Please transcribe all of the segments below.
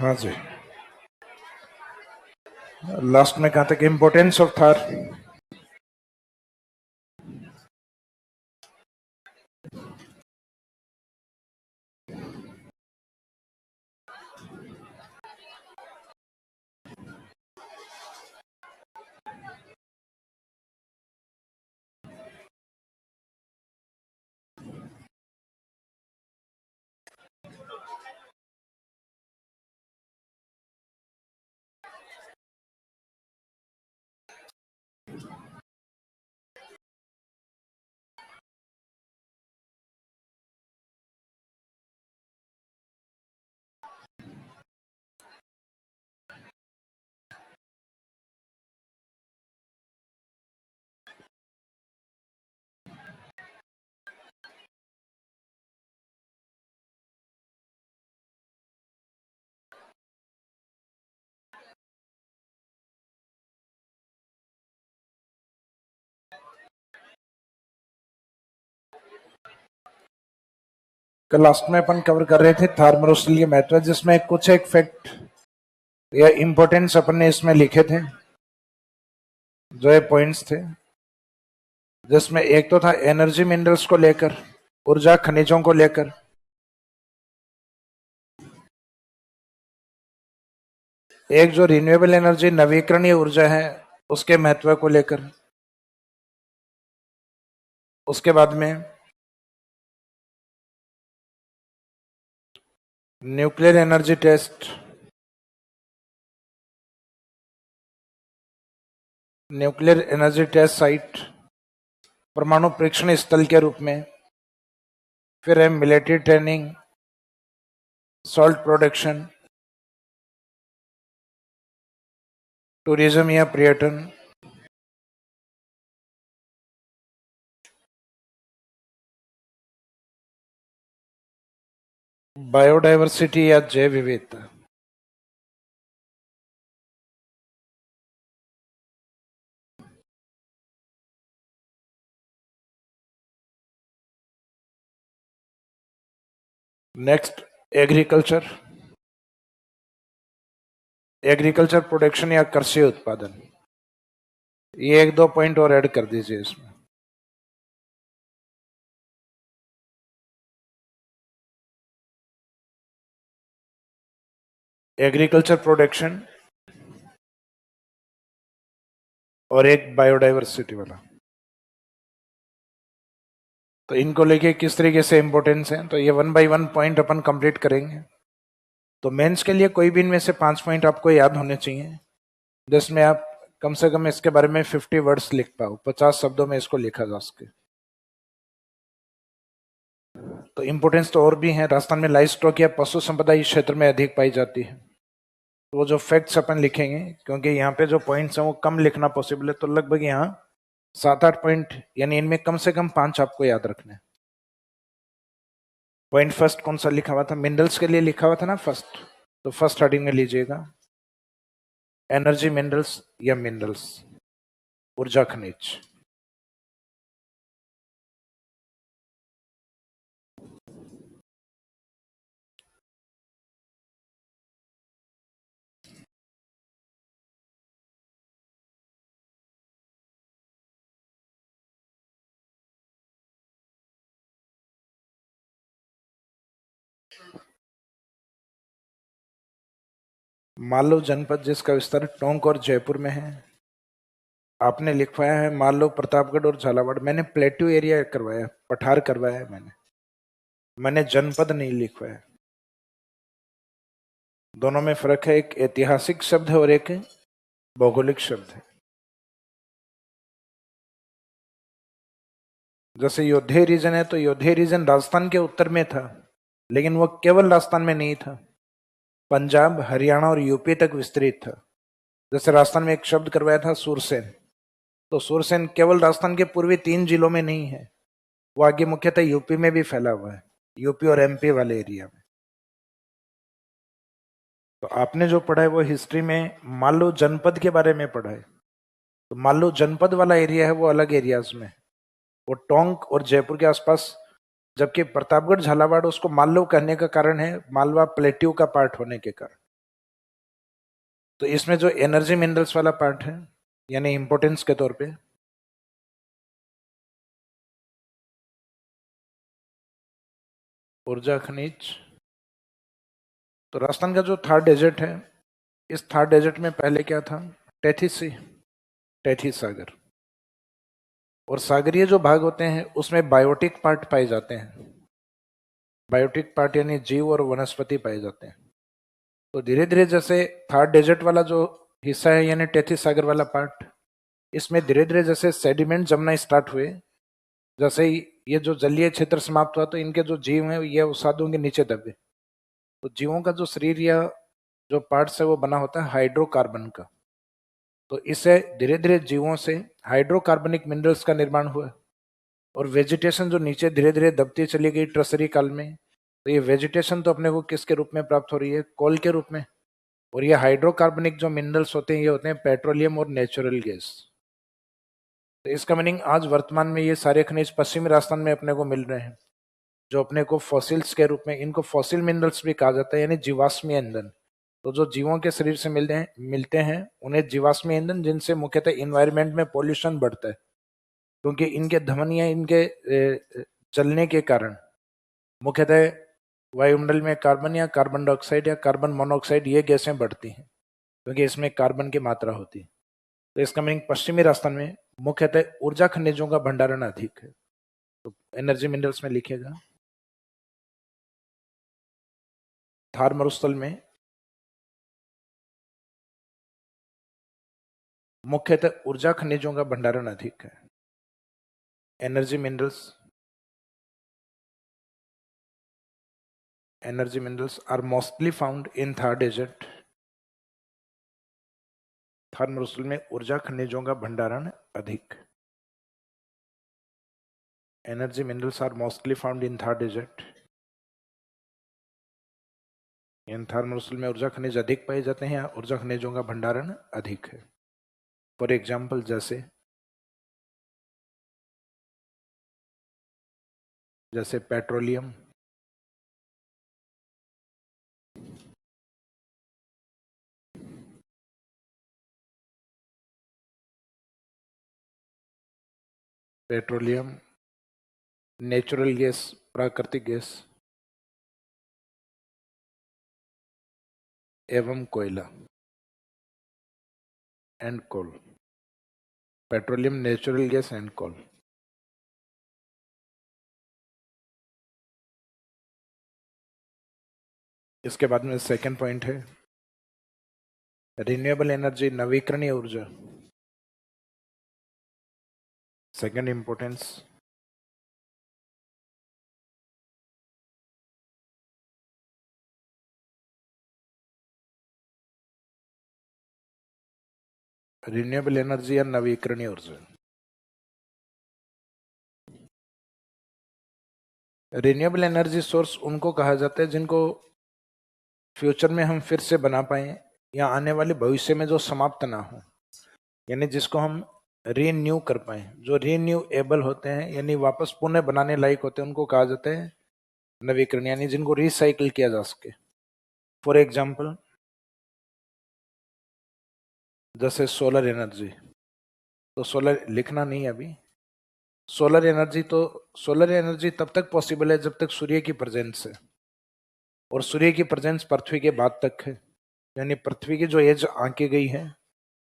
हाँ जी, लास्ट में कहा था कि इम्पोर्टेंस ऑफ थार। कल लास्ट में अपन कवर कर रहे थे थार मरुस्थल के महत्व, जिसमें कुछ एक फैक्ट या इम्पोर्टेंस अपन ने इसमें लिखे थे, जो ये पॉइंट्स थे, जिसमें एक तो था एनर्जी मिनरल्स को लेकर, ऊर्जा खनिजों को लेकर, एक जो रिन्यूएबल एनर्जी नवीकरणीय ऊर्जा है उसके महत्व को लेकर, उसके बाद में nuclear energy test, nuclear energy test site, परमाणु परीक्षण स्थल के रूप में, फिर है military training, salt production, tourism या पर्यटन, बायोडायवर्सिटी या जैव विविधता। नेक्स्ट एग्रीकल्चर, एग्रीकल्चर प्रोडक्शन या कृषि उत्पादन। ये एक दो पॉइंट और ऐड कर दीजिए इसमें। एग्रीकल्चर प्रोडक्शन और एक बायोडायवर्सिटी वाला, तो इनको लेके किस तरीके से इंपॉर्टेंस है, तो ये 1 बाय 1 पॉइंट अपन कंप्लीट करेंगे। तो मेंस के लिए कोई भी इनमें से 5 पॉइंट आपको याद होने चाहिए, जिसमें आप कम से कम इसके बारे में 50 वर्ड्स लिख पाओ, 50 शब्दों में इसको लिखा जा सके। तो इंपॉर्टेंस तो और भी है। राजस्थान में लाइव स्टॉक या पशु संपदा इस क्षेत्र में अधिक पाई जाती है। तो वो जो फैक्ट्स अपन लिखेंगे, क्योंकि यहाँ पे जो पॉइंट्स हैं वो कम लिखना पॉसिबल है, तो लगभग यहाँ 7-8 पॉइंट, यानी इनमें कम से कम 5 आपको याद रखने। पॉइंट फर्स्ट कौन सा लिखा हुआ था? मिनरल्स के लिए लिखा हुआ था ना फर्स्ट, तो फर्स्ट हेडिंग में लीजिएगा एनर्जी मिनरल्स या मिनरल्स, ऊर्जा खनिज। मालव जनपद जिसका विस्तार टोंक और जयपुर में है, आपने लिखवाया है मालव, प्रतापगढ़ और झालावाड़। मैंने प्लेट्यू एरिया करवाया, पठार करवाया है मैंने जनपद नहीं लिखवाया। दोनों में फर्क है, एक ऐतिहासिक शब्द है और एक भौगोलिक शब्द है। जैसे योधे रीजन है, तो योधे रीजन राजस्थान के उत्तर में था, लेकिन वो केवल राजस्थान में नहीं था, पंजाब, हरियाणा और यूपी तक विस्तृत था। जैसे राजस्थान में एक शब्द करवाया था सुरसेन, तो सुरसेन केवल राजस्थान के पूर्वी 3 जिलों में नहीं है, वो आगे मुख्यतः यूपी में भी फैला हुआ है, यूपी और एमपी वाले एरिया में। तो आपने जो पढ़ा है वो हिस्ट्री में मालू जनपद के बारे में पढ़ा है, तो मालू जनपद वाला एरिया है वो अलग एरियाज में, वो टोंक और जयपुर के आसपास, जबकि प्रतापगढ़ झालावाड़ उसको मालव कहने का कारण है मालवा प्लेट्यू का पार्ट होने के कारण। तो इसमें जो एनर्जी मिनरल्स वाला पार्ट है, यानी इंपॉर्टेंस के तौर पे, ऊर्जा खनिज, तो राजस्थान का जो थार डेजर्ट है, इस थार डेजर्ट में पहले क्या था? टेथिस सी, टेथिस सागर। और सागरीय जो भाग होते हैं उसमें बायोटिक पार्ट पाए जाते हैं। बायोटिक पार्ट यानी जीव और वनस्पति पाए जाते हैं। तो धीरे धीरे जैसे थार डेजर्ट वाला जो हिस्सा है, यानी टेथिस सागर वाला पार्ट, इसमें धीरे धीरे जैसे सेडिमेंट जमना स्टार्ट हुए, जैसे ही ये जो जलीय क्षेत्र समाप्त हुआ, तो इनके जो जीव हैं ये उसादों के नीचे दबे। तो जीवों का जो शरीर या जो पार्ट्स है वो बना होता है हाइड्रोकार्बन का। तो इससे धीरे धीरे जीवों से हाइड्रोकार्बनिक मिनरल्स का निर्माण हुआ, और वेजिटेशन जो नीचे धीरे धीरे दबती चली गई ट्रसरी काल में। तो ये वेजिटेशन तो अपने को किसके रूप में प्राप्त हो रही है? कोल के रूप में। और ये हाइड्रोकार्बनिक जो मिनरल्स होते हैं ये होते हैं पेट्रोलियम और नेचुरल गैस। तो इसका मीनिंग आज वर्तमान में ये सारे खनिज पश्चिमी राजस्थान में अपने को मिल रहे हैं, जो अपने को फॉसिल्स के रूप में, इनको फॉसिल मिनरल्स भी कहा जाता है, यानी जीवाश्मी ईंधन। तो जो जीवों के शरीर से मिलते हैं उन्हें जीवाश्मी ईंधन, जिनसे मुख्यतः इन्वायरमेंट में पोल्यूशन बढ़ता है, क्योंकि इनके धमनियां, इनके जलने के कारण मुख्यतः वायुमंडल में कार्बन या कार्बन डाइऑक्साइड या कार्बन मोनोऑक्साइड ये गैसें बढ़ती हैं, क्योंकि इसमें कार्बन की मात्रा होती है। तो इसका मीनिंग पश्चिमी राजस्थान में मुख्यतः ऊर्जा खनिजों का भंडारण अधिक है। तो एनर्जी मिनरल्स में लिखिएगा, थार मरुस्थल में मुख्यतः ऊर्जा खनिजों का भंडारण अधिक है। Energy minerals are mostly found in Thar desert. Thar मरुस्थल में ऊर्जा खनिजों का भंडारण अधिक। Energy minerals are mostly found in Thar desert. इन थार मरुस्थल में ऊर्जा खनिज अधिक पाए जाते हैं, ऊर्जा खनिजों का भंडारण अधिक है। फॉर एग्जाम्पल जैसे पेट्रोलियम, नेचुरल गैस, प्राकृतिक गैस, एवं कोयला and coal. Petroleum, natural gas and coal. इसके बाद में सेकंड पॉइंट है रिन्यूएबल एनर्जी, नवीकरणीय ऊर्जा। सेकंड इंपॉर्टेंस, रिन्यूएबल एनर्जी या नवीकरणीय ऊर्जा। रिन्यूएबल एनर्जी सोर्स उनको कहा जाता है जिनको फ्यूचर में हम फिर से बना पाए, या आने वाले भविष्य में जो समाप्त ना हो, यानी जिसको हम रीन्यू कर पाए, जो रीन्यूएबल होते हैं यानी वापस पुनः बनाने लायक होते हैं, उनको कहा जाता है नवीकरण, यानी जिनको रिसाइकिल किया जा सके। फॉर एग्जाम्पल जैसे सोलर एनर्जी, तो सोलर लिखना नहीं अभी। सोलर एनर्जी तब तक पॉसिबल है जब तक सूर्य की प्रेजेंस है, और सूर्य की प्रेजेंस पृथ्वी के बाद तक है, यानी पृथ्वी की जो एज आंकी गई है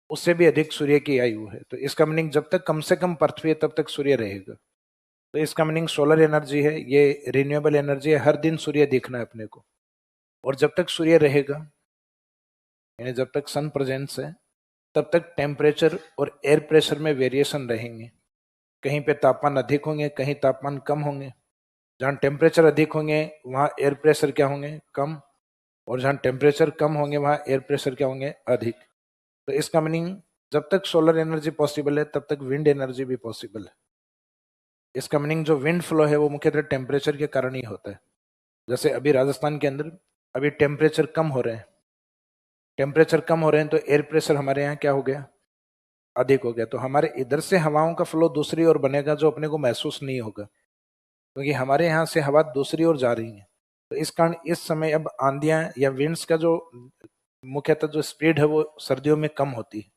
उससे भी अधिक सूर्य की आयु है। तो इसका मीनिंग जब तक कम से कम पृथ्वी है तब तक सूर्य रहेगा। तो इसका मीनिंग सोलर एनर्जी है, ये रिन्यूएबल एनर्जी है, हर दिन सूर्य दिखना है अपने को। और जब तक सूर्य रहेगा, यानी जब तक सन प्रेजेंस है, तब तक टेम्परेचर और एयर प्रेशर में वेरिएशन रहेंगे। कहीं पे तापमान अधिक होंगे, कहीं तापमान कम होंगे। जहाँ टेम्परेचर अधिक होंगे वहाँ एयर प्रेशर क्या होंगे? कम। और जहाँ टेम्परेचर कम होंगे वहाँ एयर प्रेशर क्या होंगे? अधिक। तो इसका मीनिंग जब तक सोलर एनर्जी पॉसिबल है तब तक विंड एनर्जी भी पॉसिबल है। इसका मीनिंग जो विंड फ्लो है वो मुख्यतः टेम्परेचर के कारण ही होता है। जैसे अभी राजस्थान के अंदर अभी टेम्परेचर कम हो रहे हैं, तो एयर प्रेशर हमारे यहाँ क्या हो गया? अधिक हो गया। तो हमारे इधर से हवाओं का फ्लो दूसरी ओर बनेगा जो अपने को महसूस नहीं होगा, क्योंकि हमारे यहाँ से हवा दूसरी ओर जा रही है। तो इस कारण इस समय अब आंधियां या विंड्स का जो मुख्यतः जो स्पीड है वो सर्दियों में कम होती है,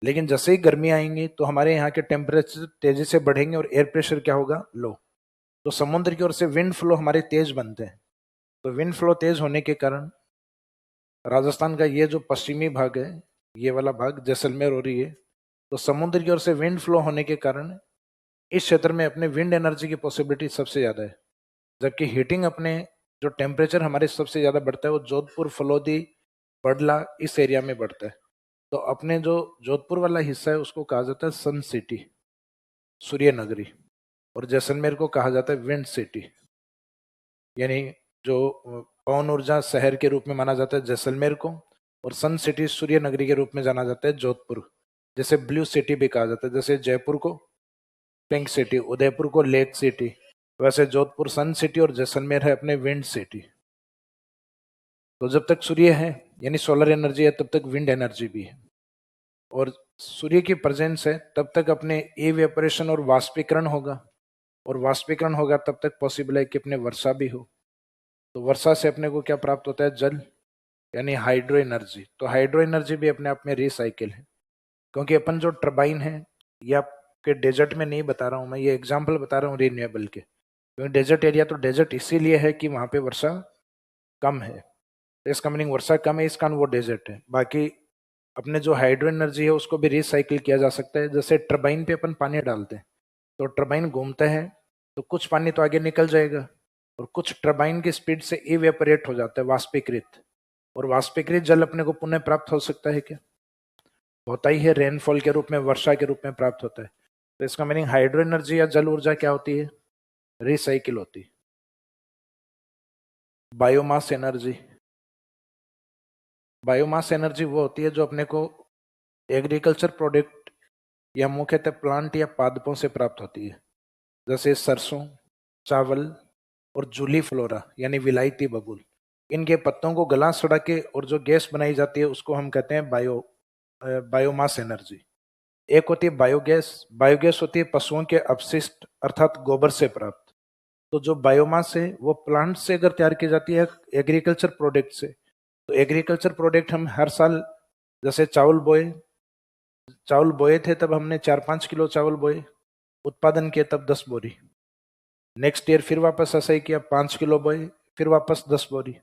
लेकिन जैसे ही गर्मी आएंगी तो हमारे यहाँ के टेम्परेचर तेजी से बढ़ेंगे और एयर प्रेशर क्या होगा, लो। तो समुद्र की ओर से विंड फ्लो हमारे तेज बनते हैं। तो विंड फ्लो तेज होने के कारण राजस्थान का ये जो पश्चिमी भाग है, ये वाला भाग जैसलमेर हो रही है, तो समुद्र की ओर से विंड फ्लो होने के कारण इस क्षेत्र में अपने विंड एनर्जी की पॉसिबिलिटी सबसे ज्यादा है। जबकि हीटिंग अपने जो टेम्परेचर हमारे सबसे ज्यादा बढ़ता है वो जोधपुर, फलोदी, बड़ला इस एरिया में बढ़ता है। तो अपने जो जोधपुर वाला हिस्सा है उसको कहा जाता है सन सिटी, सूर्य नगरी, और जैसलमेर को कहा जाता है विंड सिटी, यानी जो पवन ऊर्जा शहर के रूप में माना जाता है जैसलमेर को, और सन सिटी सूर्य नगरी के रूप में जाना जाता है जोधपुर। जैसे ब्लू सिटी भी कहा जाता है, जैसे जयपुर को पिंक सिटी, उदयपुर को लेक सिटी, वैसे जोधपुर सन सिटी और जैसलमेर है अपने विंड सिटी। तो जब तक सूर्य है यानी सोलर एनर्जी है तब तक विंड एनर्जी भी है, और सूर्य की प्रेजेंस है तब तक अपने इवेपोरेशन और वाष्पीकरण होगा, और वाष्पीकरण होगा तब तक पॉसिबल है कि अपने वर्षा भी हो। तो वर्षा से अपने को क्या प्राप्त होता है, जल, यानी हाइड्रो एनर्जी। तो हाइड्रो एनर्जी भी अपने आप में रिसाइकिल है, क्योंकि अपन जो टर्बाइन है ये आपके डेजर्ट में नहीं बता रहा हूँ मैं, ये एग्जाम्पल बता रहा हूँ रिन्यूएबल के, क्योंकि डेजर्ट एरिया तो डेजर्ट इसीलिए है कि वहां पे वर्षा कम है, तो इसका मीनिंग वर्षा कम है, इस कारण वो डेजर्ट है। बाकी अपने जो हाइड्रो एनर्जी है उसको भी रिसाइकिल किया जा सकता है। जैसे टर्बाइन पे अपन पानी डालते हैं तो टर्बाइन घूमता है तो कुछ पानी तो आगे निकल जाएगा, और कुछ टर्बाइन की स्पीड से इवेपोरेट हो जाता है, वाष्पीकृत, और वाष्पीकृत जल अपने को पुनः प्राप्त हो सकता है क्या, होता ही है, रेनफॉल के रूप में, वर्षा के रूप में प्राप्त होता है। तो इसका मीनिंग हाइड्रो एनर्जी या जल ऊर्जा क्या होती है, रिसाइकिल होती है। बायोमास एनर्जी, बायोमास एनर्जी वो होती है जो अपने को एग्रीकल्चर प्रोडक्ट या मुख्यतः प्लांट या पादपों से प्राप्त होती है, जैसे सरसों, चावल और जूली फ्लोरा यानी विलायती बबूल, इनके पत्तों को गला सड़ा के और जो गैस बनाई जाती है उसको हम कहते हैं बायोमास एनर्जी। एक होती है बायोगैस, बायोगैस होती है पशुओं के अपशिष्ट अर्थात गोबर से प्राप्त। तो जो बायोमास है वो प्लांट से अगर तैयार की जाती है एग्रीकल्चर प्रोडक्ट से, तो एग्रीकल्चर प्रोडक्ट हम हर साल, जैसे चावल बोए थे तब हमने 4-5 किलो चावल बोए, उत्पादन किए तब 10 बोरी, नेक्स्ट ईयर फिर वापस ऐसा ही किया, 5 किलो बोए, फिर वापस 10 बोरी।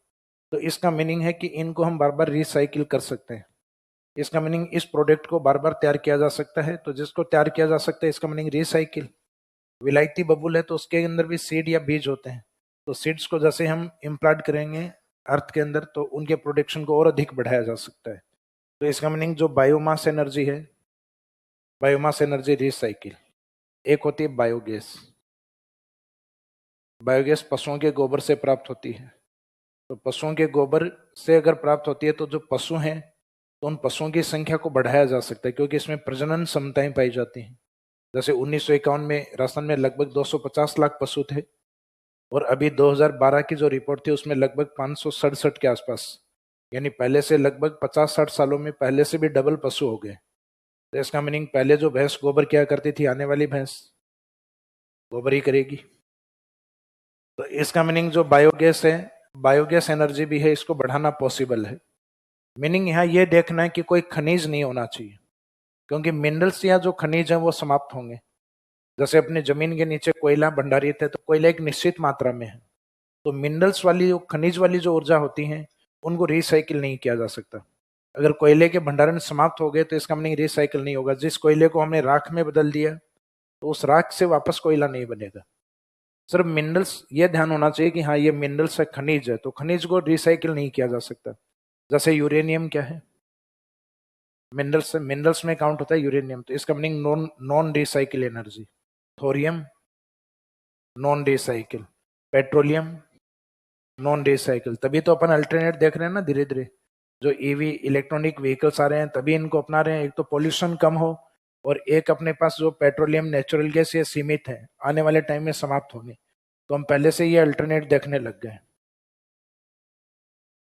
तो इसका मीनिंग है कि इनको हम बार बार रिसाइकिल कर सकते हैं। इसका मीनिंग इस प्रोडक्ट को बार बार तैयार किया जा सकता है, तो जिसको तैयार किया जा सकता है इसका मीनिंग रिसाइकिल। विलायती बबूल है तो उसके अंदर भी सीड या बीज होते हैं, तो सीड्स को जैसे हम इम्प्लांट करेंगे अर्थ के अंदर तो उनके प्रोडक्शन को और अधिक बढ़ाया जा सकता है। तो इसका मीनिंग जो बायोमास एनर्जी है, बायोमास एनर्जी रिसाइकिल। एक होती है बायोगैस, बायोगैस पशुओं के गोबर से प्राप्त होती है। तो पशुओं के गोबर से अगर प्राप्त होती है तो जो पशु हैं तो उन पशुओं की संख्या को बढ़ाया जा सकता है, क्योंकि इसमें प्रजनन क्षमताएं पाई जाती हैं। जैसे 1951 में राजस्थान में लगभग 250 लाख पशु थे, और अभी 2012 की जो रिपोर्ट थी उसमें लगभग 567 के आसपास, यानी पहले से लगभग 50-60 सालों में पहले से भी डबल पशु हो गए। तो इसका मीनिंग पहले जो भैंस गोबर किया करती थी, आने वाली भैंस गोबर ही करेगी। तो इसका मीनिंग जो बायोगैस है, बायोगैस एनर्जी भी है, इसको बढ़ाना पॉसिबल है। मीनिंग यहाँ ये देखना है कि कोई खनिज नहीं होना चाहिए, क्योंकि मिनरल्स या जो खनिज है वो समाप्त होंगे। जैसे अपने जमीन के नीचे कोयला भंडारित है तो कोयला एक निश्चित मात्रा में है, तो मिनरल्स वाली खनिज वाली जो ऊर्जा होती है उनको रिसाइकिल नहीं किया जा सकता। अगर कोयले के भंडारण समाप्त हो गए तो इसका मीनिंग रिसाइकिल नहीं होगा। जिस कोयले को हमने राख में बदल दिया तो उस राख से वापस कोयला नहीं बनेगा। सिर्फ मिनरल्स, ये ध्यान होना चाहिए कि हाँ ये मिनरल्स है, खनिज है, तो खनिज को रिसाइकिल नहीं किया जा सकता। जैसे यूरेनियम क्या है, मिनरल्स, मिनरल्स में काउंट होता है यूरेनियम, तो इसका meaning non non recycle energy. Thorium non recycle, petroleum non recycle. तभी तो अपन अल्टरनेट देख रहे हैं ना, धीरे धीरे जो ईवी इलेक्ट्रॉनिक व्हीकल्स आ रहे हैं तभी इनको अपना रहे हैं। एक तो पोल्यूशन कम हो, और एक अपने पास जो पेट्रोलियम नेचुरल गैस ये सीमित है, आने वाले टाइम में समाप्त होंगे, तो हम पहले से ये अल्टरनेट देखने लग गए।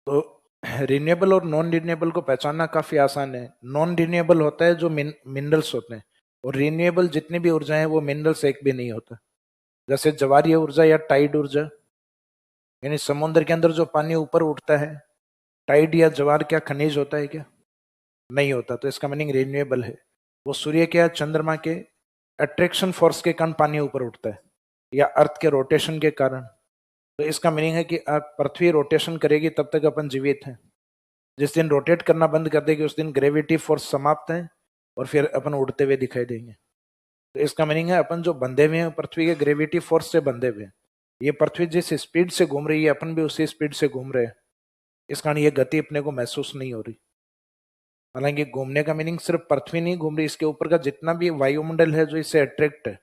तो रिन्यूएबल और नॉन रिन्यूएबल को पहचानना काफी आसान है। नॉन रिन्यूएबल होता है जो मिनरल्स होते हैं, और रिन्यूएबल जितनी भी ऊर्जा है वो मिनरल्स एक भी नहीं होता। जैसे ज्वारीय ऊर्जा या टाइड ऊर्जा, यानी समुद्र के अंदर जो पानी ऊपर उठता है टाइड या ज्वार क्या खनिज होता है क्या? नहीं होता, तो इसका मीनिंग रिन्यूएबल है। वो सूर्य के या चंद्रमा के अट्रैक्शन फोर्स के कारण पानी ऊपर उठता है, या अर्थ के रोटेशन के कारण। तो इसका मीनिंग है कि पृथ्वी रोटेशन करेगी तब तक अपन जीवित हैं। जिस दिन रोटेट करना बंद कर देगी उस दिन ग्रेविटी फोर्स समाप्त है और फिर अपन उड़ते हुए दिखाई देंगे। तो इसका मीनिंग है अपन जो बंधे हुए हैं पृथ्वी के ग्रेविटी फोर्स से बंधे हुए हैं। ये पृथ्वी जिस स्पीड से घूम रही है अपन भी उसी स्पीड से घूम रहे हैं, इस कारण ये गति अपने को महसूस नहीं हो रही। हालांकि घूमने का मीनिंग सिर्फ पृथ्वी नहीं घूम रही, इसके ऊपर का जितना भी वायुमंडल है जो इसे अट्रैक्ट है,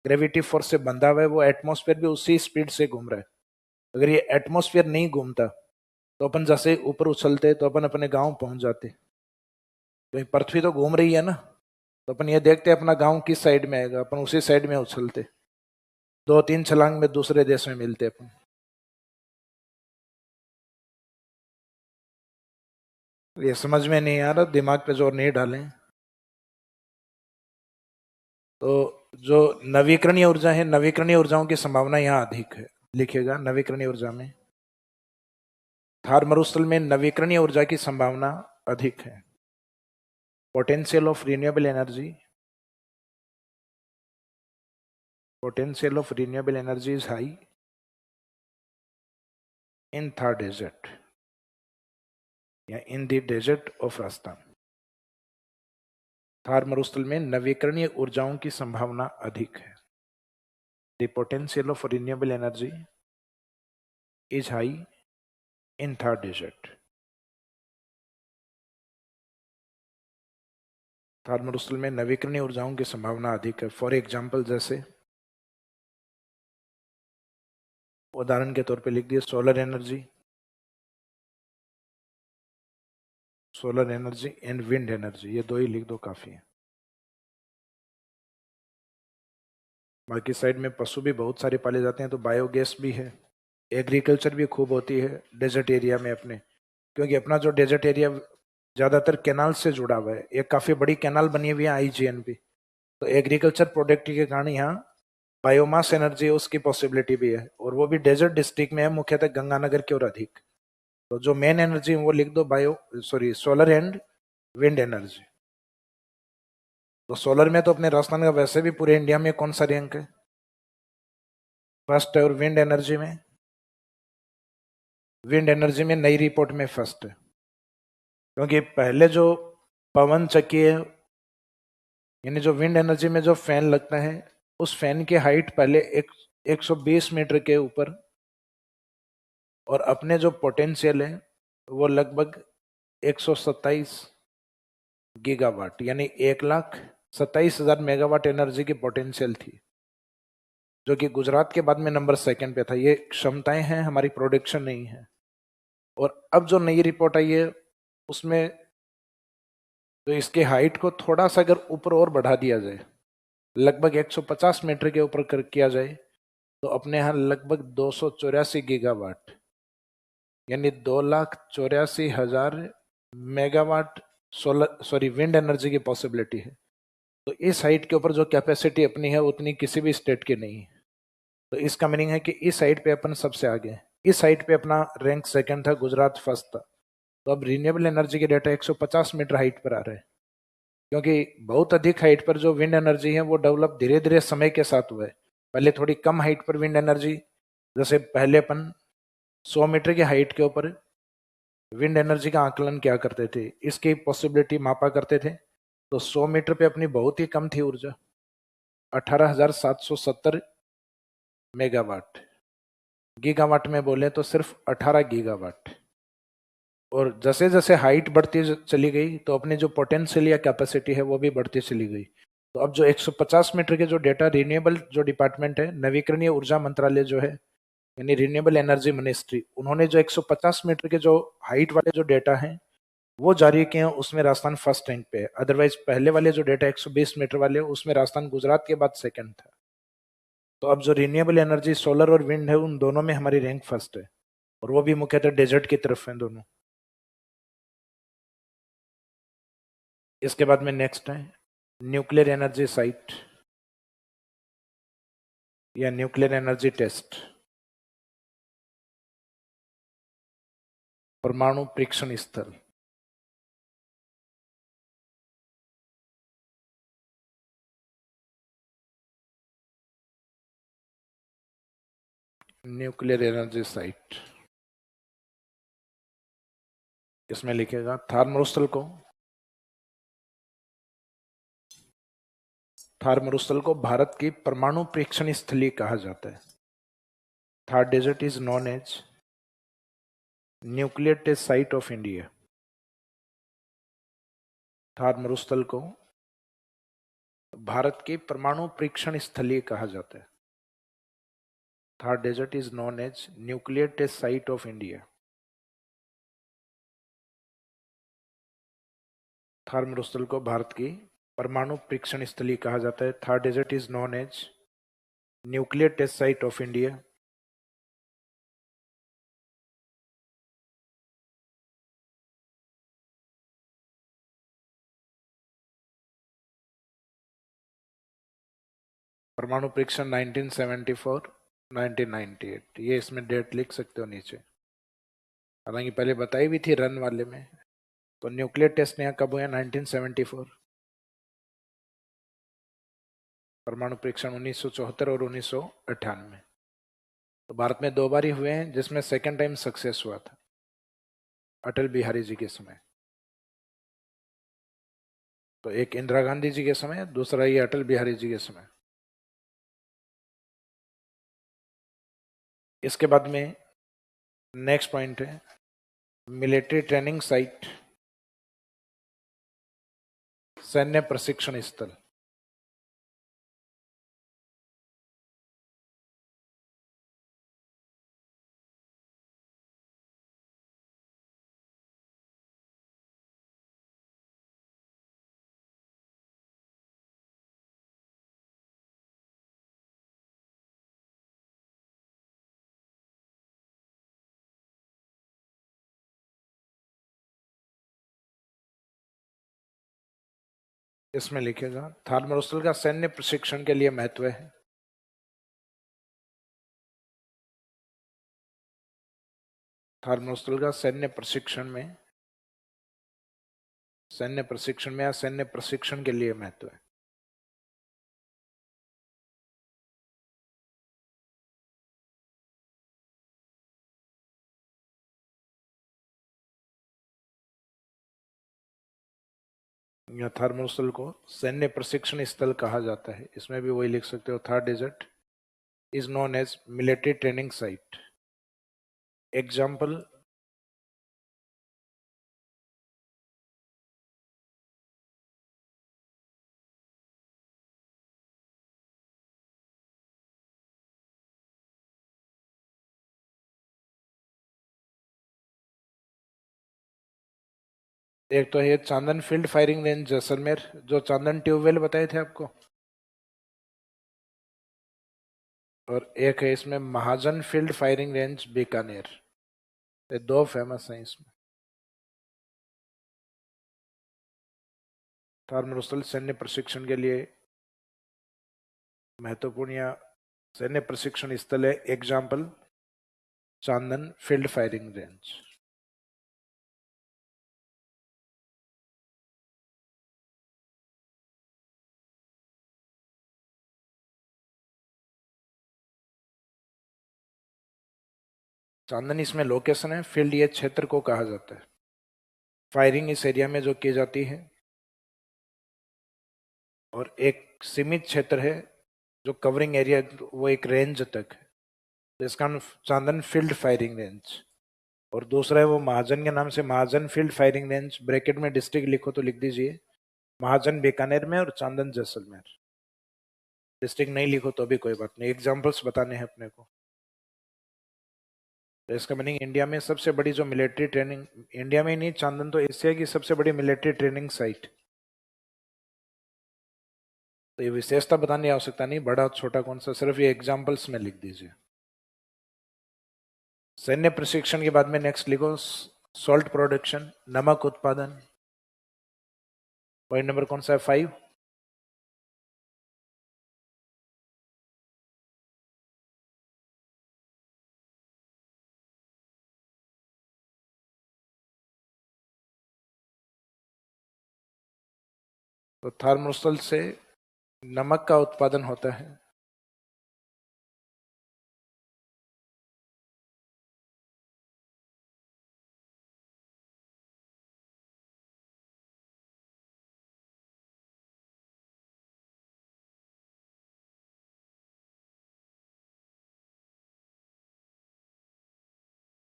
ग्रेविटी फोर्स से बंधा हुआ है, वो एटमॉस्फेयर भी उसी स्पीड से घूम रहा है। अगर ये एटमॉस्फेयर नहीं घूमता तो अपन जैसे ऊपर उछलते तो अपन अपने गांव पहुंच जाते। तो पृथ्वी तो घूम रही है ना, तो अपन ये देखते अपना गांव किस साइड में आएगा, अपन उसी साइड में उछलते, 2-3 छलांग में दूसरे देश में मिलते अपन। ये समझ में नहीं आ रहा, दिमाग पे जोर नहीं डालें। तो जो नवीकरणीय ऊर्जा है, नवीकरणीय ऊर्जाओं की संभावना यहाँ अधिक है। लिखिएगा, नवीकरणीय ऊर्जा में थार मरुस्थल में नवीकरणीय ऊर्जा की संभावना अधिक है। Potential of renewable energy, potential of renewable energy is high in Thar desert या in the desert of Rajasthan. Thar मरुस्थल में नवीकरणीय ऊर्जाओं की संभावना अधिक है। The potential of renewable energy is high in Thar desert। Thar मरुस्थल में नवीकरणीय ऊर्जाओं की संभावना अधिक है। फॉर एग्जाम्पल, जैसे उदाहरण के तौर पे लिख दिए solar energy, solar energy and wind energy, ये दो ही लिख दो, काफी है। बाकी साइड में पशु भी बहुत सारे पाले जाते हैं, तो बायोगैस भी है। एग्रीकल्चर भी खूब होती है डेजर्ट एरिया में अपने, क्योंकि अपना जो डेजर्ट एरिया ज्यादातर कैनाल से जुड़ा हुआ है। एक काफी बड़ी कैनाल बनी हुई है IGNB, तो एग्रीकल्चर प्रोडक्ट के कारण यहाँ बायोमास एनर्जी उसकी पॉसिबिलिटी भी है, और वो भी डेजर्ट डिस्ट्रिक्ट में है, मुख्यतः गंगानगर की ओर अधिक। तो जो मेन एनर्जी वो लिख दो सोलर एंड विंड एनर्जी। तो सोलर में तो अपने राजस्थान का वैसे भी पूरे इंडिया में कौन सा रैंक है? फर्स्ट है। और विंड एनर्जी में नई रिपोर्ट में फर्स्ट है, क्योंकि पहले जो पवन चक्की है, यानी जो विंड एनर्जी में जो फैन लगता है, उस फैन की हाइट पहले 120 मीटर के ऊपर, और अपने जो पोटेंशियल है वो लगभग 127 गीगावाट, यानी 1,27,000 मेगावाट एनर्जी की पोटेंशियल थी, जो कि गुजरात के बाद में नंबर 2 पे था। ये क्षमताएं हैं, हमारी प्रोडक्शन नहीं है। और अब जो नई रिपोर्ट आई है उसमें तो इसके हाइट को थोड़ा सा अगर ऊपर और बढ़ा दिया जाए, लगभग 150 मीटर के ऊपर किया जाए, तो अपने यहाँ लगभग 284 गीगावाट, यानी 2,84,000 मेगावाट विंड एनर्जी की पॉसिबिलिटी है। तो इस हाइट के ऊपर जो कैपेसिटी अपनी है उतनी किसी भी स्टेट की नहीं है। तो इसका मीनिंग है कि इस हाइट पे अपन सबसे आगे हैं। इस हाइट पे अपना रैंक 2 था, गुजरात फर्स्ट था। तो अब रिन्यूएबल एनर्जी के डेटा 150 मीटर हाइट पर आ रहे हैं, क्योंकि बहुत अधिक हाइट पर जो विंड एनर्जी है वो डेवलप धीरे धीरे समय के साथ हुआ है। पहले थोड़ी कम हाइट पर विंड एनर्जी, जैसे पहले अपन 100 मीटर की हाइट के ऊपर विंड एनर्जी का आकलन क्या करते थे, इसकी पॉसिबिलिटी मापा करते थे। तो 100 मीटर पे अपनी बहुत ही कम थी ऊर्जा, 18,770 मेगावाट। गीगावाट में बोले तो सिर्फ 18 गीगावाट। और जैसे जैसे हाइट बढ़ती चली गई तो अपनी जो पोटेंशियल या कैपेसिटी है वो भी बढ़ती चली गई। तो अब जो 150 मीटर के जो डेटा रिन्यूएबल जो डिपार्टमेंट है, नवीकरणीय ऊर्जा मंत्रालय जो है, यानी रिन्यूएबल एनर्जी मिनिस्ट्री, उन्होंने जो 150 मीटर के जो हाइट वाले जो डेटा हैं वो जारी किए हैं, उसमें राजस्थान फर्स्ट रैंक पे है। अदरवाइज पहले वाले जो डेटा 120 मीटर वाले, उसमें राजस्थान गुजरात के बाद 2 था। तो अब जो रिन्यूएबल एनर्जी सोलर और विंड है, उन दोनों में हमारी रैंक फर्स्ट है, और वो भी मुख्यतः डेजर्ट की तरफ है दोनों। इसके बाद में नेक्स्ट है न्यूक्लियर एनर्जी साइट या न्यूक्लियर एनर्जी टेस्ट। परमाणु परीक्षण स्थल। Nuclear energy site. इसमें लिखेगा थार मरुस्थल को भारत की परमाणु परीक्षण स्थली कहा जाता है। Thar desert is known as nuclear test site of India. Thar मरुस्थल को भारत की परमाणु परीक्षण स्थली कहा जाता है। Thar desert is known as nuclear test site of India. Thar मरुस्थल को भारत की परमाणु परीक्षण स्थली कहा जाता है। Thar desert is known as nuclear test site of India. परमाणु परीक्षण 1974, 1998, ये इसमें डेट लिख सकते हो नीचे। हालांकि पहले बताई भी थी रन वाले में। तो न्यूक्लियर टेस्ट यहाँ कब हुआ? 1974। परमाणु परीक्षण 1974 और 1998। तो भारत में 2 बार ही हुए हैं, जिसमें सेकेंड टाइम सक्सेस हुआ था अटल बिहारी जी के समय। तो एक इंदिरा गांधी जी के समय, दूसरा ये अटल बिहारी जी के समय। इसके बाद में नेक्स्ट पॉइंट है मिलिट्री ट्रेनिंग साइट, सैन्य प्रशिक्षण स्थल। इसमें लिखेगा थार मरुस्थल का सैन्य प्रशिक्षण के लिए महत्व है। थार मरुस्थल का सैन्य प्रशिक्षण में या सैन्य प्रशिक्षण के लिए महत्व है। या थार मरुस्थल को सैन्य प्रशिक्षण स्थल कहा जाता है। इसमें भी वही लिख सकते हो, Thar desert is known as military training site. Example एक तो है Chandan field firing range Jaisalmer, जो चांदन ट्यूबवेल बताए थे आपको, और एक है इसमें महाजन फील्ड फायरिंग रेंज बीकानेर। ये 2 फेमस हैं इसमें। थार मरुस्थल सैन्य प्रशिक्षण के लिए महत्वपूर्ण या सैन्य प्रशिक्षण स्थल है। एग्जाम्पल चांदन फील्ड फायरिंग रेंज। चांदन इसमें लोकेशन है, फील्ड ये क्षेत्र को कहा जाता है। फायरिंग इस एरिया में जो की जाती है, और एक सीमित क्षेत्र है जो कवरिंग एरिया, वो एक रेंज तक है, तो इसका नाम चांदन फील्ड फायरिंग रेंज। और दूसरा है वो महाजन के नाम से महाजन फील्ड फायरिंग रेंज, ब्रैकेट में डिस्ट्रिक्ट लिखो तो लिख दीजिए, महाजन बीकानेर में और चांदन जैसलमेर। डिस्ट्रिक्ट नहीं लिखो तो भी कोई बात नहीं, एग्जाम्पल्स बताने हैं अपने को। तो इसका मीनिंग इंडिया में सबसे बड़ी जो मिलिट्री ट्रेनिंग, इंडिया में ही नहीं, चांदन तो एशिया की सबसे बड़ी मिलिट्री ट्रेनिंग साइट। तो ये विशेषता बताने की आवश्यकता नहीं, बड़ा छोटा कौन सा, सिर्फ ये एग्जाम्पल्स में लिख दीजिए। सैन्य प्रशिक्षण के बाद में नेक्स्ट लिखो सॉल्ट प्रोडक्शन, नमक उत्पादन। पॉइंट नंबर कौन सा है? 5। तो थार्मोस्टल से नमक का उत्पादन होता है।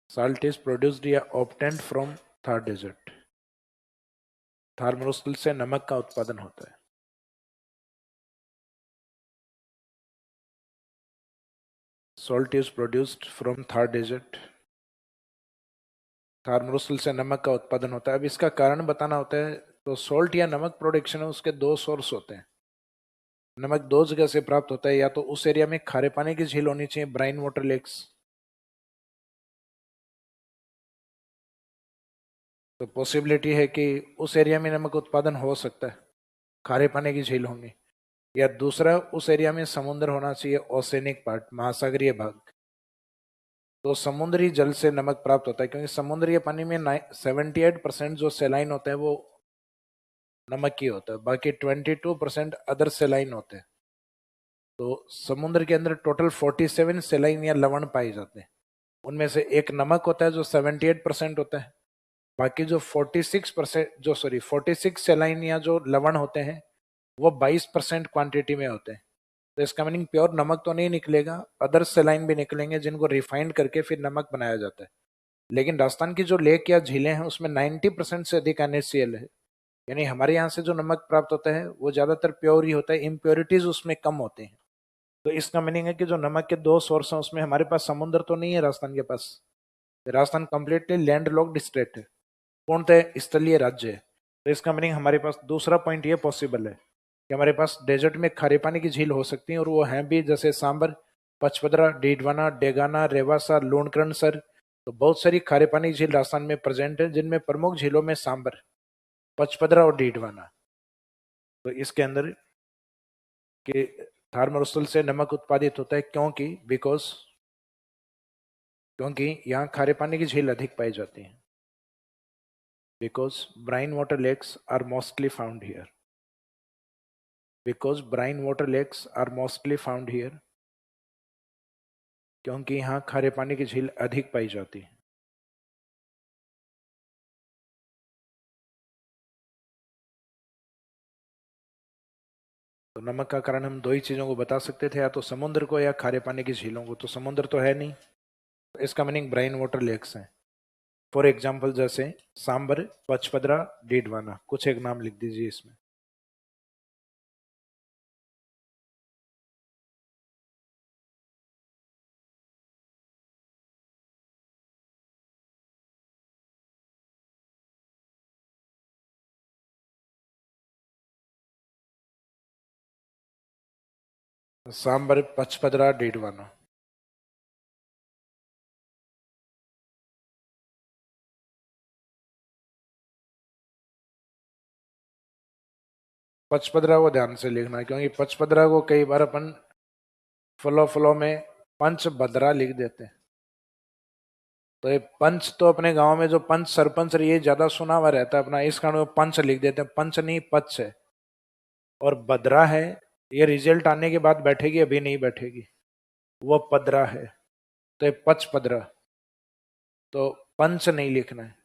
Salt is produced या obtained from Thar desert। थार्मोस्टल से नमक का उत्पादन होता है। Salt is produced from Thar desert। थार्मोस्टल से नमक का उत्पादन होता है। अब इसका कारण बताना होता है, तो सॉल्ट या नमक प्रोडक्शन है उसके दो सोर्स होते हैं। नमक दो जगह से प्राप्त होता है, या तो उस एरिया में खारे पानी की झील होनी चाहिए, ब्राइन वाटर लेक्स, तो पॉसिबिलिटी है कि उस एरिया में नमक उत्पादन हो सकता है, खारे पानी की झील होंगी। या दूसरा, उस एरिया में समुद्र होना चाहिए, ओसेनिक पार्ट, महासागरीय भाग, तो समुद्री जल से नमक प्राप्त होता है, क्योंकि समुद्री पानी में 78% जो सेलाइन होता है वो नमक ही होता है, बाकी 22% अदर सेलाइन होते हैं। तो समुद्र के अंदर टोटल 47 सेलाइन या लवण पाए जाते हैं, उनमें से एक नमक होता है जो 78% होता है, बाकी जो 46 सेलाइन या जो लवण होते हैं वो 22% क्वांटिटी में होते हैं। तो इसका मीनिंग प्योर नमक तो नहीं निकलेगा, अदर सेलाइन भी निकलेंगे जिनको रिफाइंड करके फिर नमक बनाया जाता है। लेकिन राजस्थान की जो लेक या झीलें हैं उसमें 90% से अधिक NaCl है, यानी हमारे यहाँ से जो नमक प्राप्त होता है वो ज्यादातर प्योर ही होता है, इम्प्योरिटीज उसमें कम होते हैं। तो इसका मीनिंग है कि जो नमक के दो सोर्स हैं उसमें हमारे पास समुद्र तो नहीं है राजस्थान के पास। Rajasthan completely landlocked state है, पूर्णतः स्थलीय राज्य है। तो इसका मीनिंग हमारे पास दूसरा पॉइंट ये पॉसिबल है कि हमारे पास डेजर्ट में खारे पानी की झील हो सकती है, और वो हैं भी, जैसे सांबर, पचपदरा, डीडवाना, डेगाना, रेवासा, लूणकरणसर। तो बहुत सारी खारे पानी की झील राजस्थान में प्रेजेंट है, जिनमें प्रमुख झीलों में सांबर, पचपदरा और डीडवाना। तो इसके अंदर के थार्मोस्टल से नमक उत्पादित होता है, क्योंकि यहाँ खारे पानी की झील अधिक पाई जाती है। Because brine water lakes are mostly found here. Because brine water lakes are mostly found here, क्योंकि यहाँ खारे पानी की झील अधिक पाई जाती है। तो नमक का कारण हम दो ही चीजों को बता सकते थे, या तो समुद्र को या खारे पानी की झीलों को। तो समुद्र तो है नहीं, तो इसका मीनिंग ब्राइन वाटर लेक्स है। फॉर एग्जाम्पल जैसे सांबर, पचपदरा, डीडवाना, कुछ एक नाम लिख दीजिए इसमें। सांबर, पचपदरा, डीडवाना। पचपदरा को ध्यान से लिखना है, क्योंकि पचपदरा को कई बार अपन फ्लो फ्लो में पंच भद्रा लिख देते हैं। तो ये पंच तो अपने गांव में जो पंच सरपंच ये ज्यादा सुना हुआ रहता है अपना, इस कारण वो पंच लिख देते हैं। पंच नहीं, पच है। और भद्रा है, ये रिजल्ट आने के बाद बैठेगी, अभी नहीं बैठेगी, वो पदरा है। तो ये पच पदरा, तो पंच नहीं लिखना है।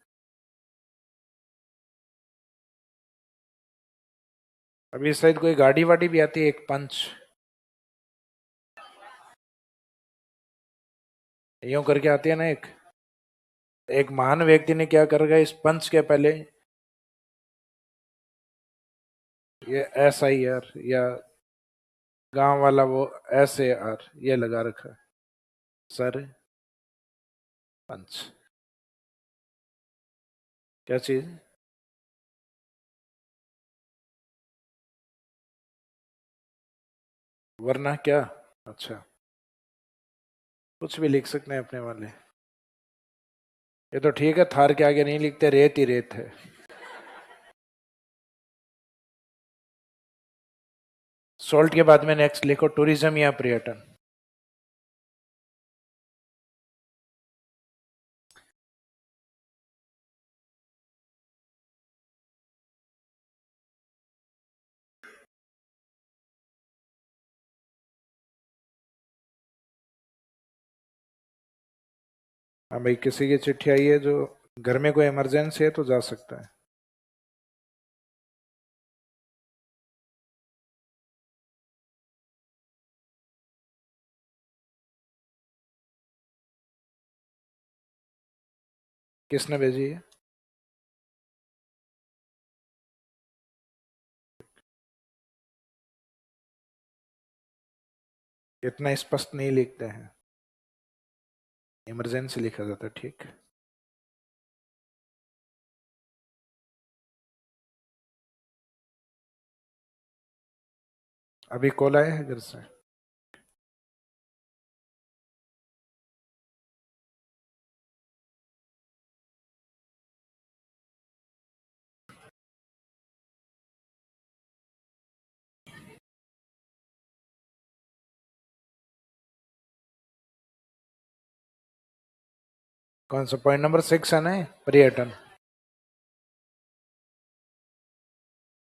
अभी इस साइड कोई गाड़ी वाड़ी भी आती है, एक पंच, यूं करके आती है ना एक महान व्यक्ति ने क्या कर रखा है, इस पंच के पहले ये SIR या गांव वाला वो SAR ये लगा रखा है, सर पंच। क्या चीज? वरना क्या? अच्छा, कुछ भी लिख सकते हैं अपने वाले। ये तो ठीक है, थार के आगे नहीं लिखते, रेत ही रेत है। सॉल्ट के बाद में नेक्स्ट लिखो टूरिज्म या पर्यटन। हाँ भाई, किसी की चिट्ठी आई है, जो घर में कोई इमरजेंसी है तो जा सकता है। किसने भेजी है? इतना स्पष्ट नहीं लिखते हैं, इमरजेंसी लिखा जाता है, ठीक। अभी कॉल आया है घर से। कौन सा पॉइंट नंबर 6 है ना, पर्यटन।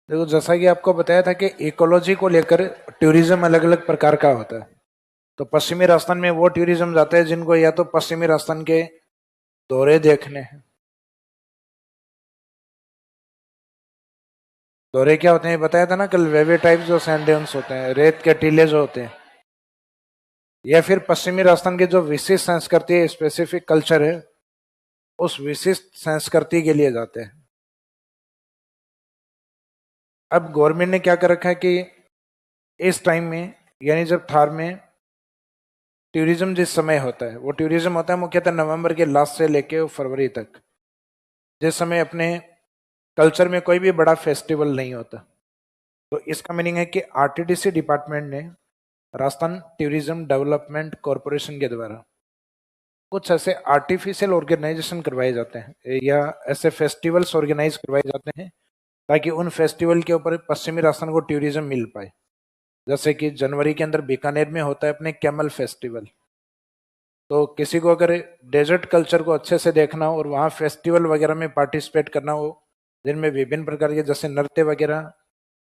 देखो, जैसा कि आपको बताया था कि इकोलॉजी को लेकर टूरिज्म अलग अलग प्रकार का होता है। तो पश्चिमी राजस्थान में वो टूरिज्म जाते हैं जिनको या तो पश्चिमी राजस्थान के दौरे देखने हैं। दौरे क्या होते हैं बताया था ना कल, वेवे टाइप जो सैंड ड्यून्स होते हैं, रेत के टीले जो होते हैं, या फिर पश्चिमी राजस्थान की जो विशिष्ट संस्कृति है, स्पेसिफिक कल्चर है, उस विशिष्ट संस्कृति के लिए जाते हैं। अब गवर्नमेंट ने क्या कर रखा है कि इस टाइम में, यानी जब थार में टूरिज्म जिस समय होता है, वो टूरिज्म होता है मुख्यतः नवंबर के लास्ट से लेके फरवरी तक, जिस समय अपने कल्चर में कोई भी बड़ा फेस्टिवल नहीं होता। तो इसका मीनिंग है कि आरटीडीसी डिपार्टमेंट ने राजस्थान टूरिज्म डेवलपमेंट कॉरपोरेशन के द्वारा कुछ ऐसे आर्टिफिशियल ऑर्गेनाइजेशन करवाए जाते हैं, या ऐसे फेस्टिवल्स ऑर्गेनाइज करवाए जाते हैं ताकि उन फेस्टिवल के ऊपर पश्चिमी राजस्थान को टूरिज्म मिल पाए। जैसे कि जनवरी के अंदर बीकानेर में होता है अपने कैमल फेस्टिवल। तो किसी को अगर डेजर्ट कल्चर को अच्छे से देखना हो और वहाँ फेस्टिवल वगैरह में पार्टिसिपेट करना हो, जिनमें विभिन्न प्रकार के जैसे नृत्य वगैरह,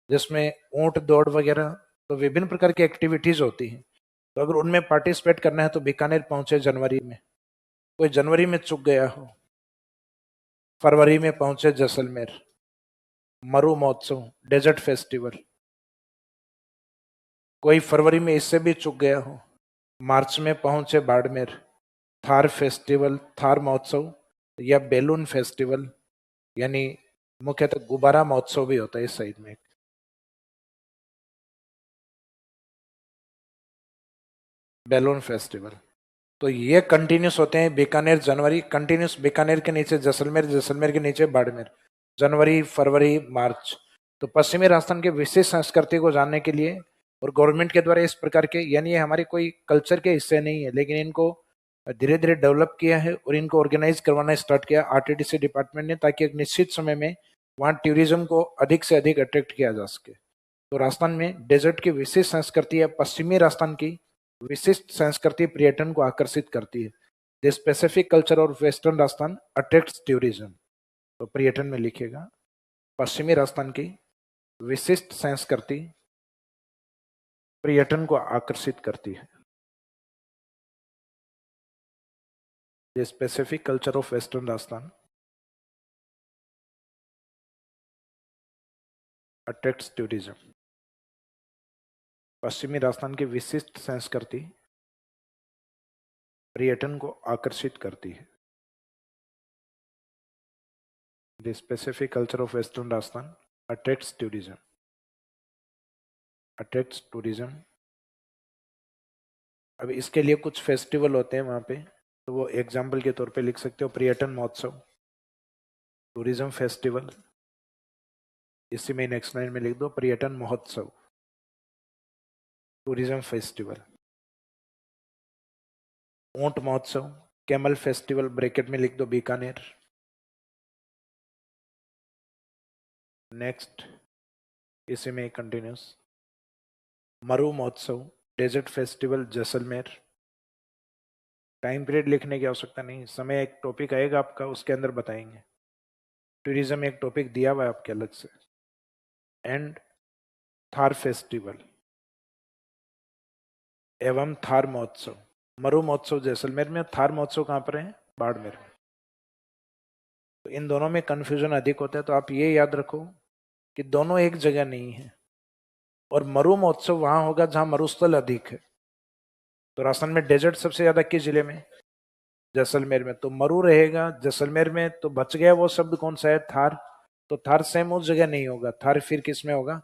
जिसमें ऊंट दौड़ वगैरह, तो विभिन्न प्रकार की एक्टिविटीज होती हैं, तो अगर उनमें पार्टिसिपेट करना है तो बीकानेर पहुंचे जनवरी में। कोई जनवरी में चूक गया हो, फरवरी में पहुंचे जैसलमेर, मरु महोत्सव, डेजर्ट फेस्टिवल। कोई फरवरी में इससे भी चूक गया हो, मार्च में पहुंचे बाड़मेर, थार फेस्टिवल, थार महोत्सव, या बेलून फेस्टिवल, यानी मुख्यतः गुब्बारा महोत्सव भी होता है इस साइड में। Balloon festival. तो ये कंटिन्यूस होते हैं, बीकानेर जनवरी कंटिन्यूस, बीकानेर के नीचे जैसलमेर, जैसलमेर के नीचे बाड़मेर, जनवरी फरवरी मार्च। तो पश्चिमी राजस्थान के विशेष संस्कृति को जानने के लिए, और गवर्नमेंट के द्वारा इस प्रकार के, यानी ये हमारे कोई कल्चर के हिस्से नहीं है, लेकिन इनको धीरे धीरे डेवलप किया है और इनको ऑर्गेनाइज करवाना स्टार्ट किया आरटीडीसी डिपार्टमेंट ने, ताकि एक निश्चित समय में वहाँ टूरिज्म को अधिक से अधिक अट्रैक्ट किया जा सके। तो राजस्थान में डेजर्ट की विशेष संस्कृति है, पश्चिमी राजस्थान की विशिष्ट संस्कृति पर्यटन को आकर्षित करती है। द स्पेसिफिक कल्चर और वेस्टर्न राजस्थान अट्रैक्ट्स टूरिज्म। तो पर्यटन में लिखेगा, पश्चिमी राजस्थान की विशिष्ट संस्कृति पर्यटन को आकर्षित करती है। The specific culture of western Rajasthan attracts tourism. पश्चिमी राजस्थान की विशिष्ट संस्कृति पर्यटन को आकर्षित करती है। The specific culture of western Rajasthan attracts tourism, attracts tourism. अब इसके लिए कुछ फेस्टिवल होते हैं वहाँ पे, तो वो एग्जाम्पल के तौर पे लिख सकते हो, पर्यटन महोत्सव, टूरिज्म फेस्टिवल। इसी में नेक्स्ट लाइन में लिख दो पर्यटन महोत्सव, टूरिज्म फेस्टिवल। ऊंट महोत्सव, कैमल फेस्टिवल, ब्रैकेट में लिख दो बीकानेर। नेक्स्ट इसी में कंटिन्यूस, मरु महोत्सव, desert festival Jaisalmer. Time period लिखने की आवश्यकता नहीं, समय एक टॉपिक आएगा आपका, उसके अंदर बताएंगे। टूरिज्म एक टॉपिक दिया हुआ है आपके अलग से। एंड थार फेस्टिवल एवं थार महोत्सव। मरु महोत्सव जैसलमेर में, थार महोत्सव कहाँ पर है? बाड़मेर में। तो इन दोनों में कंफ्यूजन अधिक होता है, तो आप ये याद रखो कि दोनों एक जगह नहीं है, और मरु महोत्सव वहां होगा जहां मरुस्थल अधिक है। तो राजस्थान में डेजर्ट सबसे ज्यादा किस जिले में? जैसलमेर में। तो मरु रहेगा जैसलमेर में, तो बच गया वो शब्द कौन सा है? थार। तो थार सेम उस जगह नहीं होगा, थार फिर किस में होगा?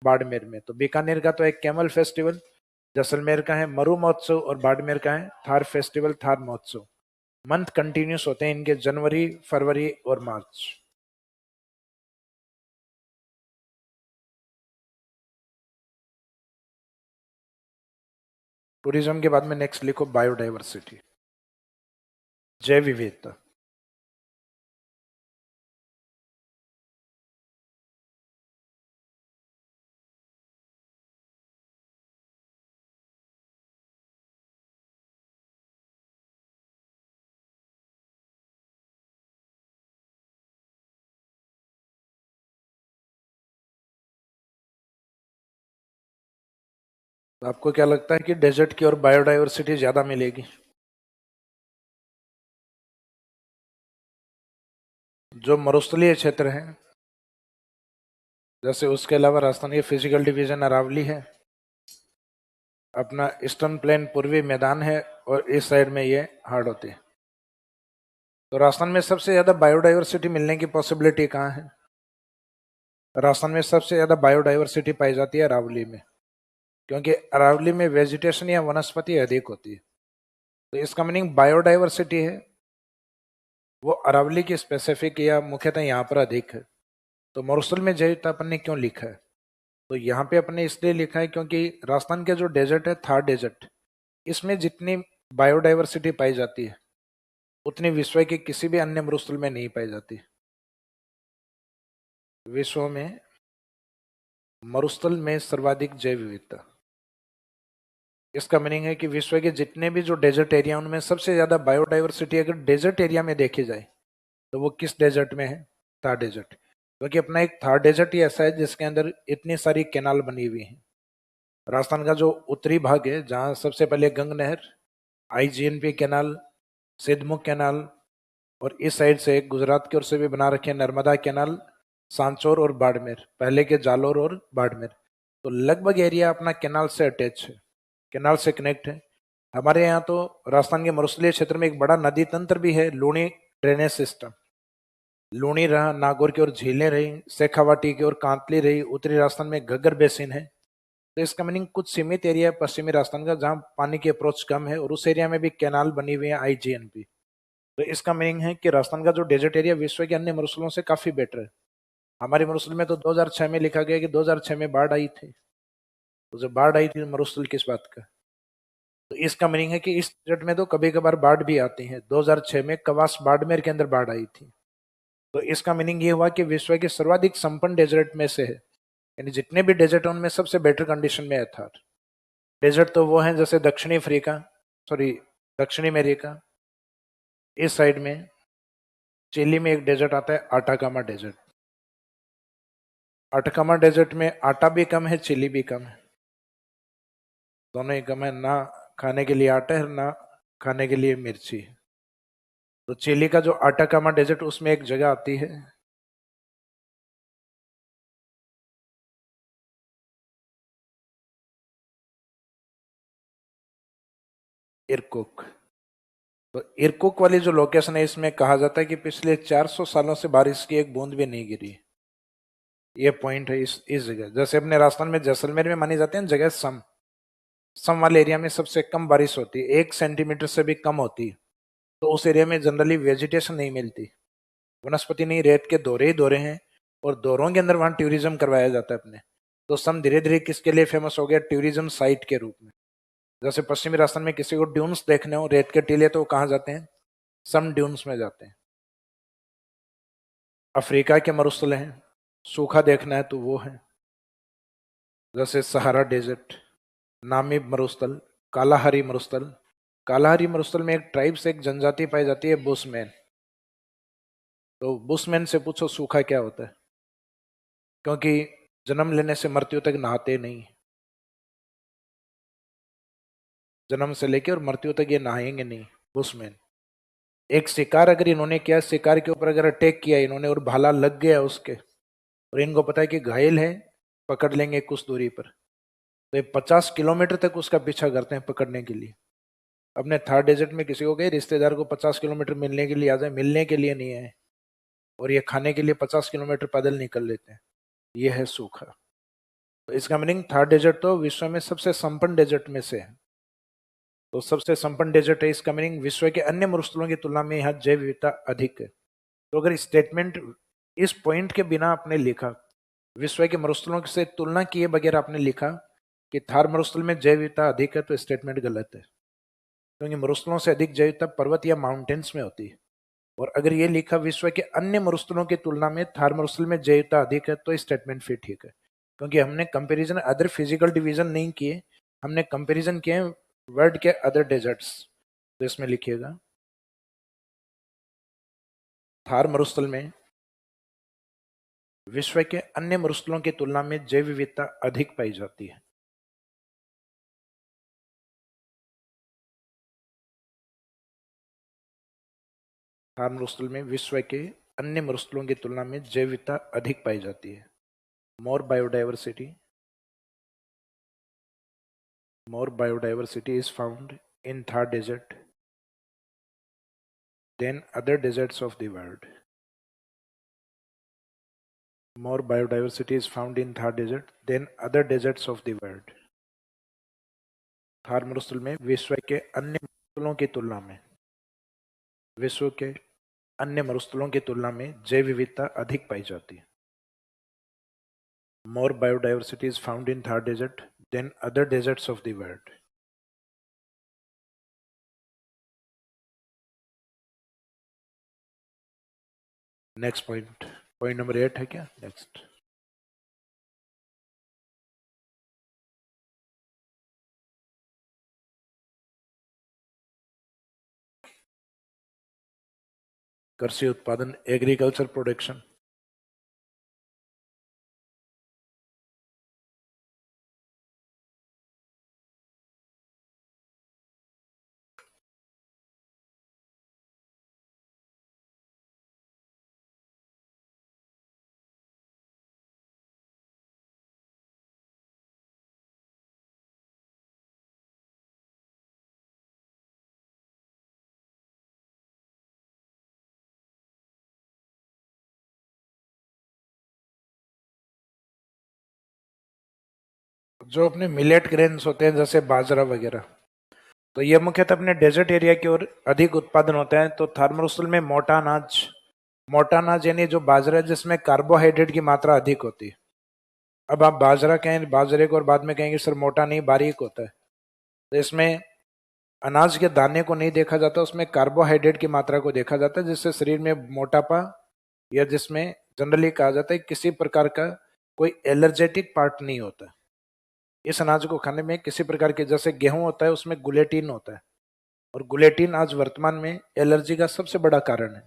बाड़मेर में। तो बीकानेर का तो एक कैमल फेस्टिवल, जैसलमेर का है मरु महोत्सव, और बाड़मेर का है थार फेस्टिवल, थार महोत्सव। मंथ कंटिन्यूस होते हैं इनके, जनवरी, फरवरी और मार्च। टूरिज्म के बाद में नेक्स्ट लिखो बायोडाइवर्सिटी, जैव विविधता। तो आपको क्या लगता है कि डेजर्ट की और बायोडाइवर्सिटी ज्यादा मिलेगी? जो मरुस्थलीय क्षेत्र है, जैसे उसके अलावा राजस्थान की फिजिकल डिवीजन अरावली है, अपना ईस्टर्न प्लेन पूर्वी मैदान है, और इस साइड में ये हार्ड होती है। तो राजस्थान में सबसे ज्यादा बायोडाइवर्सिटी मिलने की पॉसिबिलिटी कहाँ है? राजस्थान में सबसे ज्यादा बायोडाइवर्सिटी पाई जाती है अरावली में, क्योंकि अरावली में वेजिटेशन या वनस्पति अधिक होती है। तो इसका मीनिंग बायोडाइवर्सिटी है वो अरावली की स्पेसिफिक या मुख्यतः यहाँ पर अधिक है। तो मरुस्थल में जैविकता अपन ने क्यों लिखा है? तो यहाँ पे अपने इसलिए लिखा है क्योंकि राजस्थान के जो डेजर्ट है, थार डेजर्ट, इसमें जितनी बायोडाइवर्सिटी पाई जाती है उतनी विश्व के किसी भी अन्य मरुस्थल में नहीं पाई जाती। विश्व में मरुस्थल में सर्वाधिक जैव विविधता। इसका मीनिंग है कि विश्व के जितने भी जो डेजर्ट एरिया उनमें सबसे ज्यादा बायोडाइवर्सिटी अगर डेजर्ट एरिया में देखी जाए तो वो किस डेजर्ट में है? थार डेजर्ट। क्योंकि अपना एक थार डेजर्ट ही ऐसा है जिसके अंदर इतनी सारी कैनाल बनी हुई है। राजस्थान का जो उत्तरी भाग है, जहाँ सबसे पहले गंग नहर, आईजीएनपी कैनाल, सिद्धमुख कैनाल, और इस साइड से गुजरात की ओर से भी बना रखे नर्मदा कैनाल, सांचौर और बाड़मेर, पहले के जालोर और बाड़मेर। तो लगभग एरिया अपना कैनाल से अटैच है, कैनाल से कनेक्ट है। हमारे यहाँ तो राजस्थान के मरुस्थलीय क्षेत्र में एक बड़ा नदी तंत्र भी है, लूणी ड्रेनेज सिस्टम। लूणी रहा, नागौर की ओर झीलें रही, शेखावाटी की ओर कांतली रही, उत्तरी राजस्थान में घग्गर बेसिन है। तो इसका मीनिंग कुछ सीमित एरिया है पश्चिमी राजस्थान का जहाँ पानी की अप्रोच कम है, और उस एरिया में भी कैनाल बनी हुई है, आईजीएनपी। तो इसका मीनिंग है कि राजस्थान का जो डेजर्ट एरिया विश्व के अन्य मरुस्थलों से काफी बेटर है। हमारे मरुस्थल में तो 2006 में लिखा गया कि 2006 में बाढ़ आई थी। तो जब बाढ़ आई थी, मरुस्थल किस बात का? तो इसका मीनिंग है कि इस डेजर्ट में तो कभी कभार बाढ़ भी आती है। 2006 में कवास बाड़मेर के अंदर बाढ़ आई थी। तो इसका मीनिंग ये हुआ कि विश्व के सर्वाधिक संपन्न डेजर्ट में से है, यानी जितने भी डेजर्ट है उनमें सबसे बेटर कंडीशन में है थार डेजर्ट। तो वो है जैसे दक्षिणी अफ्रीका, सॉरी दक्षिणी अमेरिका, इस साइड में चिली में एक डेजर्ट आता है आटाकामा डेजर्ट। आटाकामा डेजर्ट में आटा भी कम है, चिली भी कम है, दोनों ही कम है। ना खाने के लिए आटा है, ना खाने के लिए मिर्ची है। तो चिली का जो आटाकामा डेजर्ट, उसमें एक जगह आती है इरकुक। तो इरकुक वाली जो लोकेशन है, इसमें कहा जाता है कि पिछले 400 सालों से बारिश की एक बूंद भी नहीं गिरी। ये पॉइंट है इस जगह। जैसे अपने राजस्थान में जैसलमेर में मानी जाती है जगह सम वाले एरिया में सबसे कम बारिश होती है, 1 सेंटीमीटर से भी कम होती है। तो उस एरिया में जनरली वेजिटेशन नहीं मिलती, वनस्पति नहीं, रेत के दौरे ही दौरे हैं, और दौरों के अंदर वहां टूरिज्म करवाया जाता है अपने। तो सम धीरे धीरे किसके लिए फेमस हो गया? टूरिज्म साइट के रूप में। जैसे पश्चिमी राजस्थान में किसी को ड्यून्स देखने हो, रेत के टीले, तो वो कहाँ जाते हैं? सम ड्यून्स में जाते हैं। अफ्रीका के मरुस्थल हैं, सूखा देखना है तो वो है, जैसे सहारा डेजर्ट, नामीब मरुस्थल, कालाहारी मरुस्थल। कालाहारी मरुस्थल में एक ट्राइब से एक जनजाति पाई जाती है, बुशमैन। तो बुशमैन से पूछो सूखा क्या होता है, क्योंकि जन्म लेने से मृत्यु तक नहाते नहीं, जन्म से लेकर और मृत्यु तक ये नहाएंगे नहीं, बुशमैन। एक शिकार अगर इन्होंने किया, शिकार के ऊपर अगर अटैक किया इन्होंने और भाला लग गया उसके, और इनको पता है कि घायल है, पकड़ लेंगे कुछ दूरी पर, तो ये 50 किलोमीटर तक उसका पीछा करते हैं पकड़ने के लिए। अपने थार डेजर्ट में किसी को गए रिश्तेदार को 50 किलोमीटर मिलने के लिए आ जाए, मिलने के लिए नहीं है, और ये खाने के लिए 50 किलोमीटर पैदल निकल लेते हैं। ये है सूखा। तो इसका मीनिंग थार डेजर्ट तो विश्व में सबसे संपन्न डेजर्ट में से है। तो सबसे संपन्न डेजर्ट है, इसका मीनिंग विश्व के अन्य मरुस्थलों की तुलना में यहाँ जैव विविधता अधिक है। तो अगर स्टेटमेंट इस पॉइंट के बिना आपने लिखा, विश्व के मरुस्थलों से तुलना किए बगैर आपने लिखा कि थार मरुस्थल में जैव विविधता अधिक है, तो स्टेटमेंट गलत है, क्योंकि मरुस्थलों से अधिक जैव विविधता पर्वत या माउंटेन्स में होती है। और अगर ये लिखा विश्व के अन्य मरुस्थलों की तुलना में थार मरुस्थल में जैव विविधता अधिक है, तो स्टेटमेंट फिर ठीक है, क्योंकि हमने कंपैरिजन अदर फिजिकल डिवीजन नहीं किए, हमने कंपैरिजन किए वर्ल्ड के अदर डेजर्ट्स। तो इसमें लिखिएगा थार मरुस्थल में विश्व के अन्य मरुस्थलों की तुलना में जैव विविधता अधिक पाई जाती है। थार मरुस्थल में विश्व के अन्य मरुस्थलों की तुलना में जैव विविधता अधिक पाई जाती है। More biodiversity is found in Thar desert than other deserts of the world. More biodiversity is found in Thar Desert than other deserts of the world. Thar मरुस्थल में विश्व के अन्य मरुस्थलों की तुलना में, विश्व के अन्य मरुस्थलों की तुलना में जैव विविधता अधिक पाई जाती है। More biodiversity is found in Thar Desert than other deserts of the world. Next point, point number 8 है क्या? नेक्स्ट कृषि उत्पादन, एग्रीकल्चर प्रोडक्शन। जो अपने मिलेट ग्रेन्स होते हैं जैसे बाजरा वगैरह, तो ये मुख्यतः अपने डेजर्ट एरिया की ओर अधिक उत्पादन होता है। तो थार मरुस्थल में मोटा अनाज यानी जो बाजरा है जिसमें कार्बोहाइड्रेट की मात्रा अधिक होती है। अब आप बाजरा कहें बाजरे को और बाद में कहेंगे सर मोटा नहीं बारीक होता है, तो इसमें अनाज के दाने को नहीं देखा जाता, उसमें कार्बोहाइड्रेट की मात्रा को देखा जाता है, जिससे शरीर में मोटापा या जिसमें जनरली कहा जाता है किसी प्रकार का कोई एलर्जेटिक पार्ट नहीं होता। इस अनाज को खाने में किसी प्रकार के, जैसे गेहूं होता है उसमें गुलेटिन होता है, और गुलेटिन आज वर्तमान में एलर्जी का सबसे बड़ा कारण है।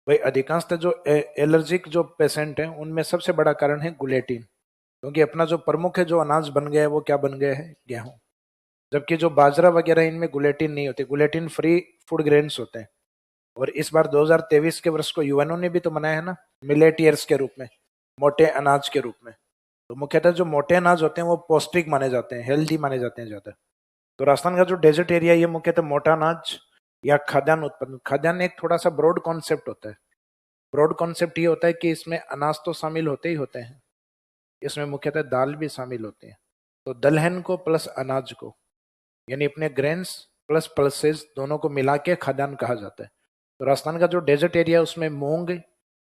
भाई अधिकांशतः जो एलर्जिक जो पेशेंट हैं उनमें सबसे बड़ा कारण है गुलेटिन, क्योंकि अपना जो प्रमुख है जो अनाज बन गया है वो क्या बन गया है? गेहूं। जबकि जो बाजरा वगैरह इनमें गुलेटिन नहीं होती, गुलेटिन फ्री फूड ग्रेन्स होते हैं। और इस बार 2023 के वर्ष को यूएनओ ने भी तो मनाया है ना, मिलेट ईयर्स के रूप में, मोटे अनाज के रूप में। तो मुख्यतः जो मोटे अनाज होते हैं वो पौष्टिक माने जाते हैं, हेल्दी माने जाते हैं ज्यादा। तो राजस्थान का जो डेजर्ट एरिया ये मुख्यतः मोटा अनाज या खाद्यान्न उत्पादन, खाद्यान्न एक थोड़ा सा ब्रॉड कॉन्सेप्ट होता है। ब्रॉड कॉन्सेप्ट ये होता है कि इसमें अनाज तो शामिल होते ही होते हैं, इसमें मुख्यतः दाल भी शामिल होती है। तो दलहन को प्लस अनाज को, यानी अपने ग्रेन्स प्लस पल्सेस दोनों को मिला के खाद्यान्न कहा जाता है। तो राजस्थान का जो डेजर्ट एरिया है उसमें मूंग,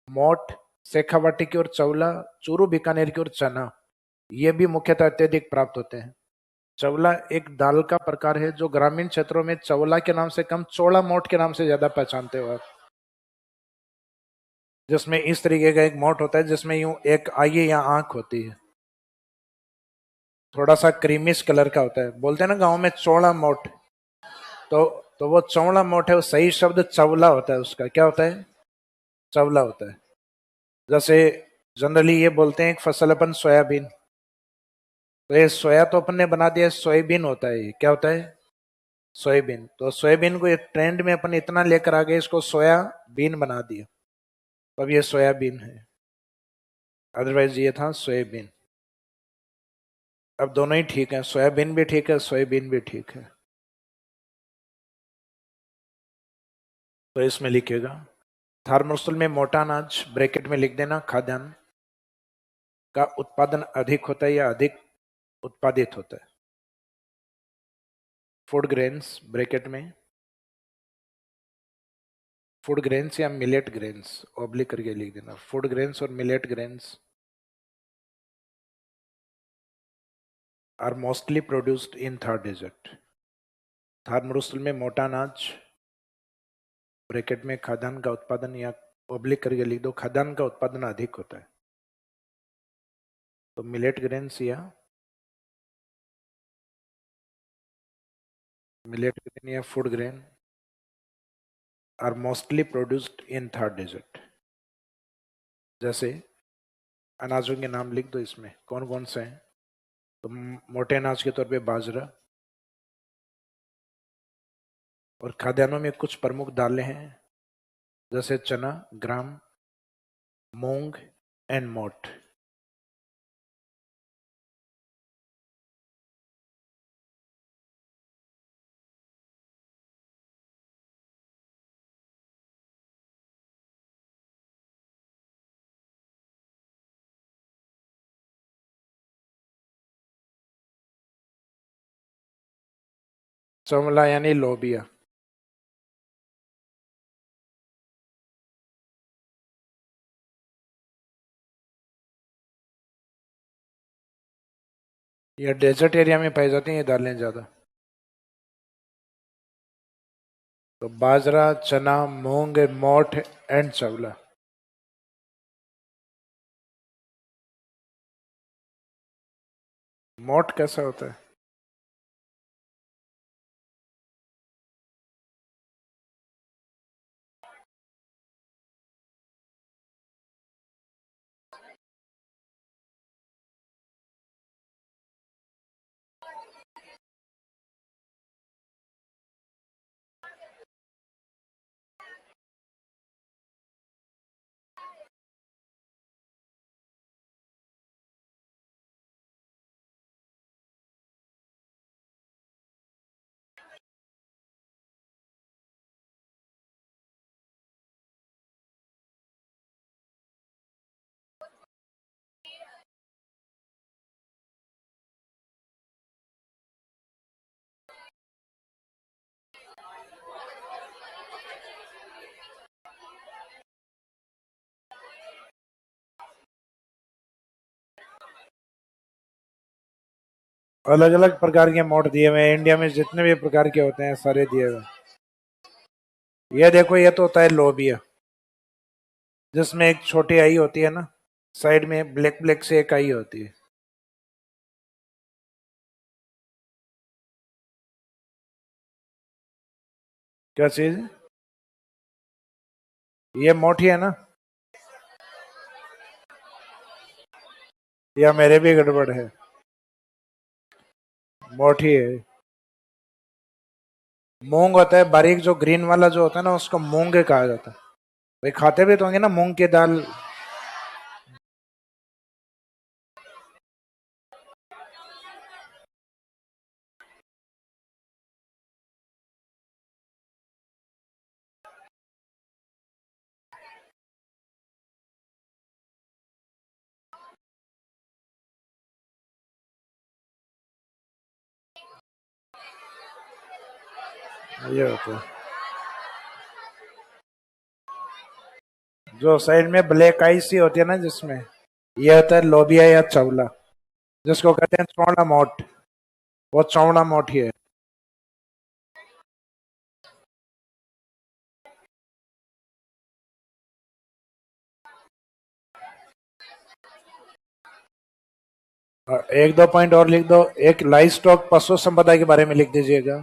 मोठ, शेखावाटी की ओर चवला, चूरू बीकानेर की ओर चना, ये भी मुख्यतः अत्यधिक प्राप्त होते हैं। चवला एक दाल का प्रकार है जो ग्रामीण क्षेत्रों में चवला के नाम से कम चौड़ा मोठ के नाम से ज्यादा पहचानते हो आप, जिसमें इस तरीके का एक मोठ होता है जिसमें यूं एक आगे या आंख होती है, थोड़ा सा क्रीमिश कलर का होता है, बोलते हैं ना गांव में चौड़ा मोठ। तो वो चौड़ा मोठ है, वो सही शब्द चवला होता है, उसका क्या होता है? चवला होता है। जैसे जनरली ये बोलते हैं एक फसल अपन सोयाबीन, तो ये सोया तो अपन ने बना दिया, सोयाबीन होता है, ये क्या होता है? सोयाबीन। तो सोयाबीन को ये ट्रेंड में अपन इतना लेकर आ गए, इसको सोयाबीन बना दिया, तो अब ये सोयाबीन है, अदरवाइज ये था सोयाबीन। अब दोनों ही ठीक है, सोयाबीन भी ठीक है, सोयाबीन भी ठीक है। तो इसमें लिखिएगा थार्मोस्टल में मोटा अनाज ब्रैकेट में लिख देना खाद्यान्न का उत्पादन अधिक होता है या अधिक उत्पादित होता है। फूड ग्रेन्स ब्रैकेट में, फूड ग्रेन्स या मिलेट ग्रेन्स ऑब्लिक करके लिख देना, फूड ग्रेन्स और millet grains are mostly produced in Thar desert. थार्मोस्टल में मोटा अनाज ब्रैकेट में खाद्यान्न का उत्पादन, या ऑब्लिक करके लिख दो खाद्यान्न का उत्पादन अधिक होता है। तो मिलेट ग्रेन्स या मिलेट ग्रेन या food grain are mostly produced in Thar desert. जैसे अनाजों के नाम लिख दो, इसमें कौन कौन से हैं। तो मोटे अनाज के तौर पे बाजरा, और खाद्यान्नों में कुछ प्रमुख दालें हैं जैसे चना, ग्राम, मूंग एंड मोट। चौमला यानी लोबिया। ये डेजर्ट एरिया में पाई जाती हैं ये दालें ज्यादा। तो बाजरा, चना, मूंग, मोठ एंड चवला। मोठ कैसा होता है? अलग अलग प्रकार के मोठ दिए हुए हैं, इंडिया में जितने भी प्रकार के होते हैं सारे दिए हुए। ये देखो, ये तो होता है लोबिया, जिसमें एक छोटी आई होती है ना, साइड में ब्लैक ब्लैक से एक आई होती है। क्या चीज? ये मोठी है ना, या मेरे भी गड़बड़ है? मोठी है। मूंग होता है बारीक, जो ग्रीन वाला जो होता है ना, उसको मूंग कहा जाता है। भाई खाते भी तो होंगे ना मूंग की दाल। ये होता है जो साइड में ब्लैक आई सी होती है ना, जिसमें ये होता है लोबिया या चवला, जिसको कहते हैं चौड़ा मोठ। वो चौड़ा मोठ ही है। और एक दो पॉइंट और लिख दो। एक लाइव स्टॉक पशु संपदा के बारे में लिख दीजिएगा।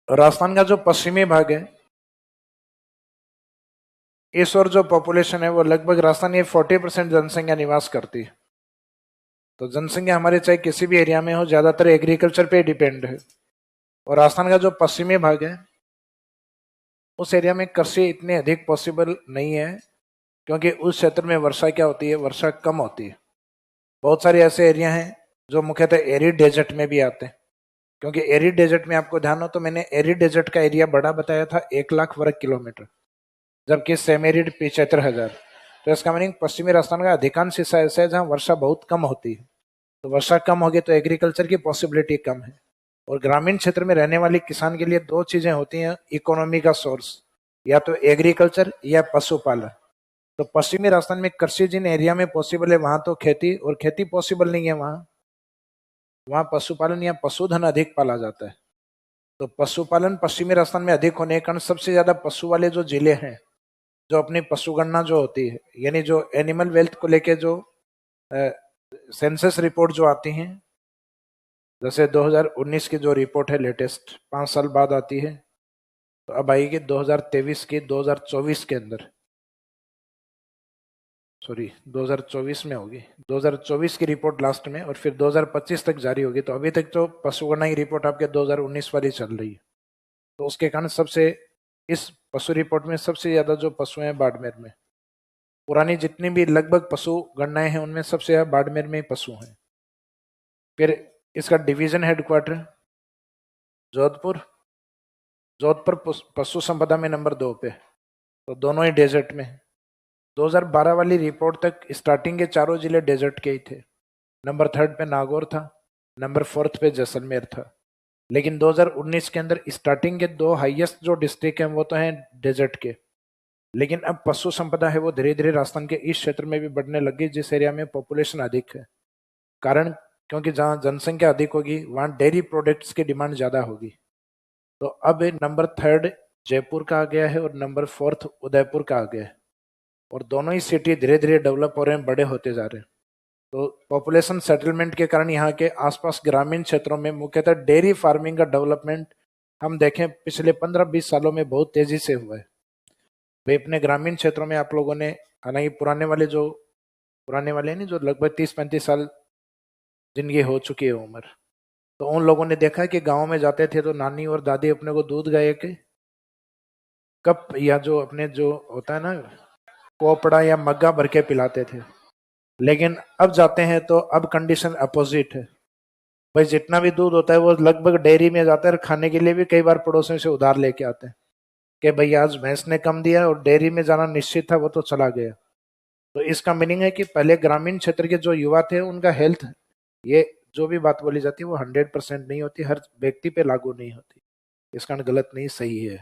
राजस्थान का जो पश्चिमी भाग है, इस ओर जो पॉपुलेशन है वो लगभग राजस्थान ये 40% जनसंख्या निवास करती है। तो जनसंख्या हमारे चाहे किसी भी एरिया में हो ज्यादातर एग्रीकल्चर पे डिपेंड है। और राजस्थान का जो पश्चिमी भाग है उस एरिया में कृषि इतनी अधिक पॉसिबल नहीं है, क्योंकि उस क्षेत्र में वर्षा क्या होती है, वर्षा कम होती है। बहुत सारे ऐसे एरिया हैं जो मुख्यतः एरिड डेजर्ट में भी आते हैं, क्योंकि एरिड डेजर्ट में आपको ध्यान हो तो मैंने एरिड डेजर्ट का एरिया बड़ा बताया था 1 लाख वर्ग किलोमीटर, जबकि सेम एरिड 75,000। तो इसका मीनिंग पश्चिमी राजस्थान का अधिकांश हिस्सा ऐसा है जहाँ वर्षा बहुत कम होती है। तो वर्षा कम होगी तो एग्रीकल्चर की पॉसिबिलिटी कम है। और ग्रामीण क्षेत्र में रहने वाले किसान के लिए दो चीजें होती हैं इकोनॉमी का सोर्स, या तो एग्रीकल्चर या पशुपालन। तो पश्चिमी राजस्थान में कृषि जिन एरिया में पॉसिबल है वहां तो खेती, और खेती पॉसिबल नहीं है वहां, वहां पशुपालन या पशुधन अधिक पाला जाता है। तो पशुपालन पश्चिमी राजस्थान में अधिक होने के कारण सबसे ज्यादा पशु वाले जो जिले हैं, जो अपनी पशुगणना जो होती है, यानी जो एनिमल वेल्थ को लेके जो सेंसस रिपोर्ट जो आती हैं, जैसे 2019 की जो रिपोर्ट है लेटेस्ट 5 साल बाद आती है, तो अब आएगी 2023 की 2024 के अंदर, सॉरी 2024 में होगी, 2024 की रिपोर्ट लास्ट में, और फिर 2025 तक जारी होगी। तो अभी तक तो पशुगणना की रिपोर्ट आपके 2019 वाली चल रही है। तो उसके कारण सबसे इस पशु रिपोर्ट में सबसे ज्यादा जो पशु हैं बाड़मेर में, पुरानी जितनी भी लगभग पशु गणनाएं हैं उनमें सबसे ज्यादा बाड़मेर में ही पशु हैं। फिर इसका डिवीजन हेडक्वार्टर जोधपुर, जोधपुर पशु संपदा में नंबर 2 पे, तो दोनों ही डेजर्ट में। 2012 वाली रिपोर्ट तक स्टार्टिंग के चारों जिले डेजर्ट के ही थे। नंबर 3 पे नागौर था, नंबर 4 पे जैसलमेर था। लेकिन 2019 के अंदर स्टार्टिंग के 2 हाईएस्ट जो डिस्ट्रिक्ट हैं वो तो हैं डेजर्ट के, लेकिन अब पशु संपदा है वो धीरे धीरे राजस्थान के इस क्षेत्र में भी बढ़ने लगी जिस एरिया में पॉपुलेशन अधिक है। कारण क्योंकि जहाँ जनसंख्या अधिक होगी वहाँ डेयरी प्रोडक्ट्स की डिमांड ज्यादा होगी। तो अब नंबर 3 जयपुर का आ गया है और नंबर 4 उदयपुर का आ गया है, और दोनों ही सिटी धीरे धीरे डेवलप हो रहे हैं, बड़े होते जा रहे हैं। तो पॉपुलेशन सेटलमेंट के कारण यहाँ के आसपास ग्रामीण क्षेत्रों में मुख्यतः डेयरी फार्मिंग का डेवलपमेंट हम देखें पिछले 15-20 सालों में बहुत तेजी से हुआ है। भाई अपने ग्रामीण क्षेत्रों में आप लोगों ने, हालांकि पुराने वाले नहीं, जो लगभग 30-35 साल जिनकी हो चुकी है उम्र, तो उन लोगों ने देखा कि गांव में जाते थे तो नानी और दादी अपने को दूध गाय के कप या जो अपने जो होता है ना कोपड़ा या मग्गा भर के पिलाते थे। लेकिन अब जाते हैं तो अब कंडीशन अपोजिट है। भाई जितना भी दूध होता है वो लगभग डेयरी में जाता है, और खाने के लिए भी कई बार पड़ोसियों से उधार लेके आते हैं कि भाई आज भैंस ने कम दिया और डेयरी में जाना निश्चित था, वो तो चला गया। तो इसका मीनिंग है कि पहले ग्रामीण क्षेत्र के जो युवा थे उनका हेल्थ, ये जो भी बात बोली जाती है वो 100% नहीं होती, हर व्यक्ति पे लागू नहीं होती। इसका गलत नहीं, सही है।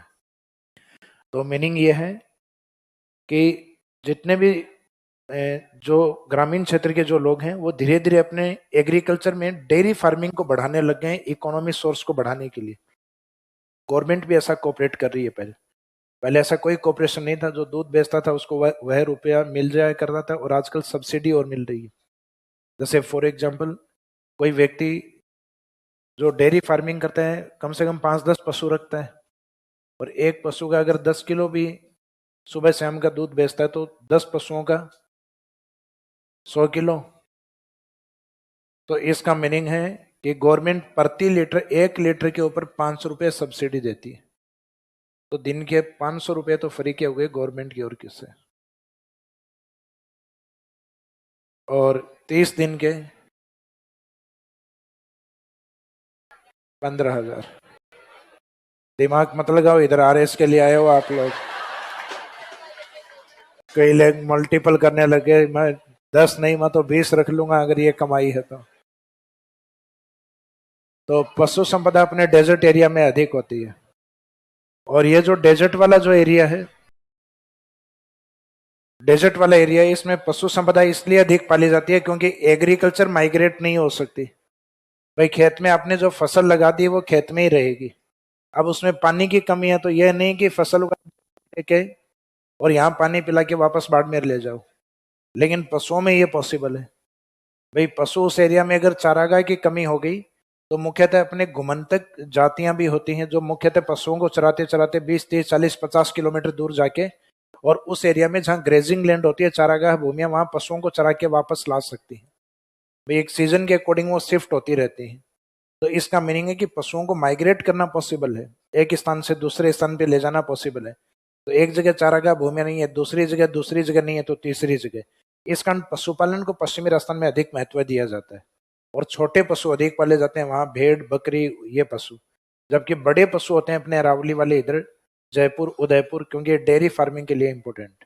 तो मीनिंग ये है कि जितने भी जो ग्रामीण क्षेत्र के जो लोग हैं वो धीरे धीरे अपने एग्रीकल्चर में डेयरी फार्मिंग को बढ़ाने लग गए हैं, इकोनॉमी सोर्स को बढ़ाने के लिए। गवर्नमेंट भी ऐसा कोऑपरेट कर रही है। पहले पहले ऐसा कोई कोऑपरेशन नहीं था, जो दूध बेचता था उसको वह रुपया मिल जाया करता था, और आजकल सब्सिडी और मिल रही है। जैसे फॉर एग्जाम्पल कोई व्यक्ति जो डेयरी फार्मिंग करता है कम से कम 5-10 पशु रखता है, और एक पशु का अगर 10 किलो भी सुबह शाम का दूध बेचता है तो 10 पशुओं का 100 किलो। तो इसका मीनिंग है कि गवर्नमेंट प्रति लीटर 1 लीटर के ऊपर 500 रुपये सब्सिडी देती है। तो दिन के 500 रुपये तो फ्री के हो गए गवर्नमेंट की ओर से, और 30 दिन के 15,000। दिमाग मत लगाओ, इधर RS के लिए आए हो आप लोग। कई लोग मल्टीपल करने लगे, मैं 10 नहीं मैं तो 20 रख लूंगा अगर ये कमाई है तो पशु संपदा अपने डेजर्ट एरिया में अधिक होती है। और ये जो डेजर्ट वाला जो एरिया है, डेजर्ट वाला एरिया है, इसमें पशु संपदा इसलिए अधिक पाली जाती है क्योंकि एग्रीकल्चर माइग्रेट नहीं हो सकती। भाई खेत में आपने जो फसल लगा दी वो खेत में ही रहेगी। अब उसमें पानी की कमी है तो यह नहीं कि फसल उगा के और यहाँ पानी पिला के वापस बाड़मेर ले जाओ, लेकिन पशुओं में ये पॉसिबल है। भाई पशु उस एरिया में अगर चारागाह की कमी हो गई तो मुख्यतः अपने घुमंतक जातियां भी होती हैं जो मुख्यतः पशुओं को चराते चराते 20, 30, 40, 50 किलोमीटर दूर जाके और उस एरिया में जहाँ ग्रेजिंग लैंड होती है, चारागाह भूमियां, वहां पशुओं को चरा के वापस ला सकती है। भाई एक सीजन के अकॉर्डिंग वो शिफ्ट होती रहती है। तो इसका मीनिंग है कि पशुओं को माइग्रेट करना पॉसिबल है, एक स्थान से दूसरे स्थान पे ले जाना पॉसिबल है। तो एक जगह चारागाह भूमिया नहीं है, दूसरी जगह नहीं है, तो तीसरी जगह। इस कारण पशुपालन को पश्चिमी राजस्थान में अधिक महत्व दिया जाता है और छोटे पशु अधिक पाले जाते हैं वहां, भेड़ बकरी ये पशु। जबकि बड़े पशु होते हैं अपने अरावली वाले इधर जयपुर उदयपुर, क्योंकि डेयरी फार्मिंग के लिए इंपॉर्टेंट।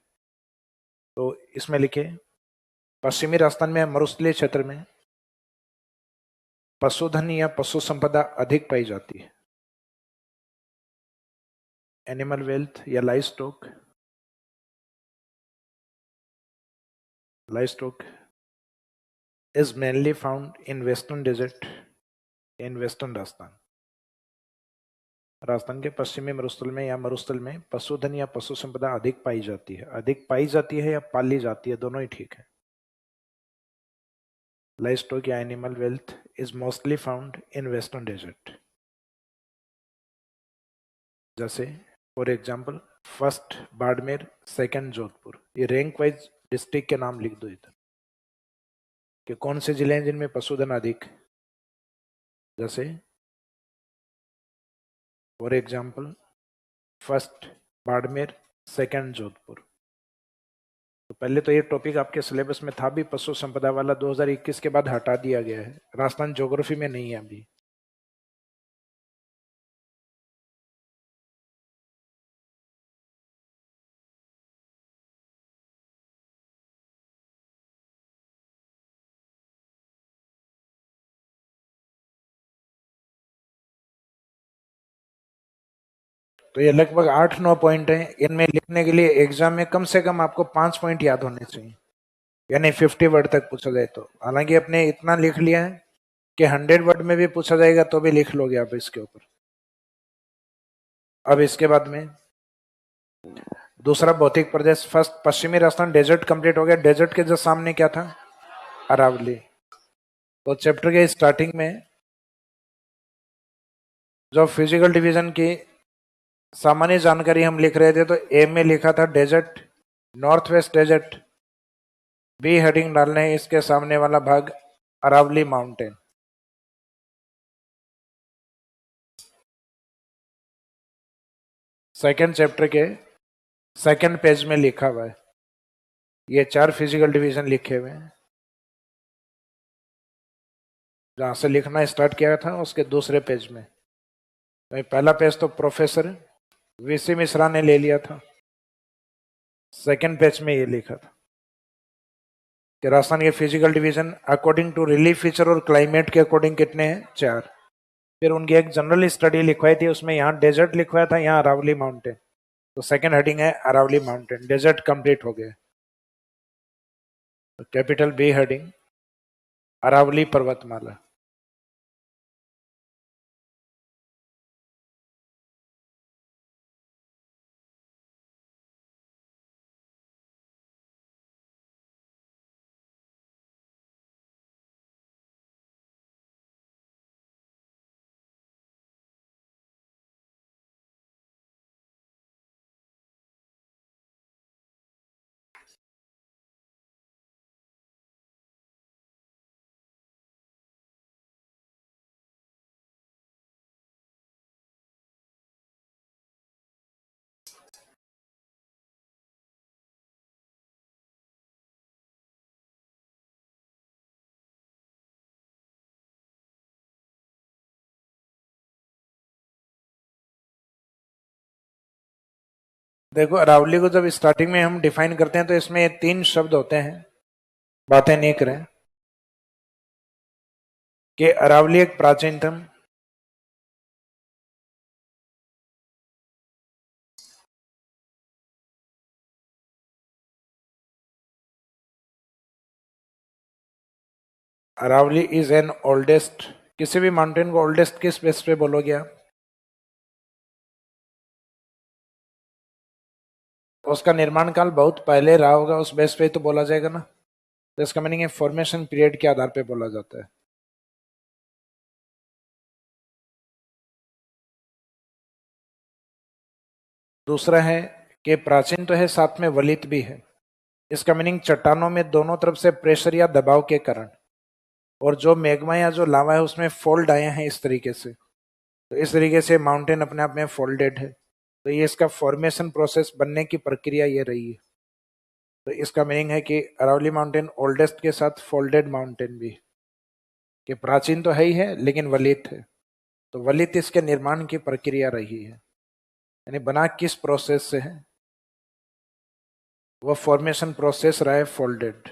तो इसमें लिखे पश्चिमी राजस्थान में मरुस्थलीय क्षेत्र में पशुधन या पशु संपदा अधिक पाई जाती है। एनिमल वेल्थ या live stock is mainly found in western desert in western Rajasthan. Rajasthan के पश्चिमी मरुस्थल में या मरुस्थल में पशुधन या पशु संपदा अधिक पाई जाती है। अधिक पाई जाती है या पाली जाती है, दोनों ही ठीक है। लाइव स्टॉक या animal wealth is mostly found in western desert. जैसे for example first Barmer, second Jodhpur. ये रैंक वाइज डिस्ट्रिक्ट के नाम लिख दो इधर कि कौन से जिले हैं जिनमें पशुधन अधिक। जैसे for example first Barmer, second Jodhpur. तो पहले तो ये टॉपिक आपके सिलेबस में था भी, पशु संपदा वाला 2021 के बाद हटा दिया गया है, राजस्थान ज्योग्राफी में नहीं है अभी। तो ये लगभग 8-9 पॉइंट हैं। इनमें लिखने के लिए एग्जाम में कम से कम आपको 5 पॉइंट याद होने चाहिए, यानी 50 वर्ड तक पूछा जाए तो। हालांकि अपने इतना लिख लिया है कि 100 वर्ड में भी पूछा जाएगा तो भी लिख लोगे आप इसके ऊपर। अब इसके बाद में दूसरा भौतिक प्रदेश, फर्स्ट पश्चिमी राजस्थान डेजर्ट कंप्लीट हो गया। डेजर्ट के जस्ट सामने क्या था? अरावली। तो चैप्टर के स्टार्टिंग में जो फिजिकल डिवीजन की सामान्य जानकारी हम लिख रहे थे, तो ए में लिखा था desert, north west desert. B heading डालने है इसके सामने वाला भाग अरावली माउंटेन। सेकेंड चैप्टर के सेकेंड पेज में लिखा हुआ है, ये 4 फिजिकल डिवीजन लिखे हुए हैं। जहां से लिखना स्टार्ट किया था उसके दूसरे पेज में। तो पहला पेज तो प्रोफेसर वीसी मिश्रा ने ले लिया था, सेकेंड पेज में ये लिखा था कि राजस्थान के physical division according to relief feature और क्लाइमेट के अकॉर्डिंग कितने हैं? 4। फिर उनकी एक जनरल स्टडी लिखवाई थी, उसमें यहाँ डेजर्ट लिखवाया था, यहाँ अरावली माउंटेन। तो सेकेंड हेडिंग है अरावली माउंटेन, डेजर्ट कंप्लीट हो गया। तो कैपिटल बी हेडिंग अरावली पर्वतमाला। देखो अरावली को जब स्टार्टिंग में हम डिफाइन करते हैं तो इसमें 3 शब्द होते हैं, बातें नहीं करें कि अरावली एक प्राचीनतम, अरावली इज एन ओल्डेस्ट। किसी भी माउंटेन को ओल्डेस्ट किस बेस पे बोलोगे आप? उसका निर्माण काल बहुत पहले रहा होगा, उस बेस पे तो बोला जाएगा ना। तो इसका मीनिंग है फॉर्मेशन पीरियड के आधार पे बोला जाता है। दूसरा है कि प्राचीन तो है, साथ में वलित भी है। इसका मीनिंग चट्टानों में दोनों तरफ से प्रेशर या दबाव के कारण, और जो मैग्मा या जो लावा है उसमें फोल्ड आए हैं इस तरीके से, तो इस तरीके से माउंटेन अपने आप में फोल्डेड है। तो ये इसका फॉर्मेशन प्रोसेस, बनने की प्रक्रिया ये रही है। तो इसका मीनिंग है कि अरावली माउंटेन ओल्डेस्ट के साथ फोल्डेड माउंटेन भी, कि प्राचीन तो है ही है लेकिन वलित है। तो वलित इसके निर्माण की प्रक्रिया रही है, यानी बना किस प्रोसेस से है, वह फॉर्मेशन प्रोसेस रहा है फोल्डेड।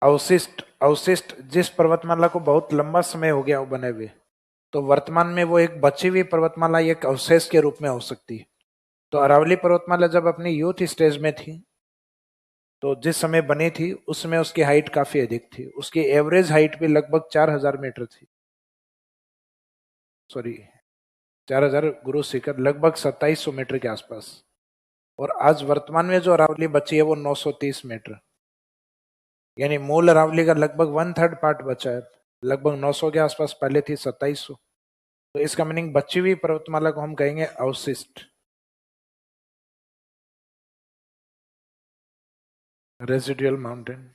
अवशिष्ट, अवशिष्ट जिस पर्वतमाला को बहुत लंबा समय हो गया वो बने हुए, तो वर्तमान में वो एक बची हुई पर्वतमाला एक अवशेष के रूप में हो सकती है। तो अरावली पर्वतमाला जब अपनी यूथ स्टेज में थी, तो जिस समय बनी थी उस समय उसकी हाइट काफी अधिक थी। उसकी एवरेज हाइट भी लगभग 4000 मीटर थी, सॉरी 4000 गुरु शिखर लगभग 2700 मीटर के आसपास। और आज वर्तमान में जो अरावली बची है वो 930 मीटर, यानी मूल अरावली का लगभग 1/3 पार्ट बचा है। लगभग 900 के आसपास पहले थी 2700। तो इसका मीनिंग बची हुई पर्वतमाला को हम कहेंगे अवशिष्ट, रेजिडुअल माउंटेन।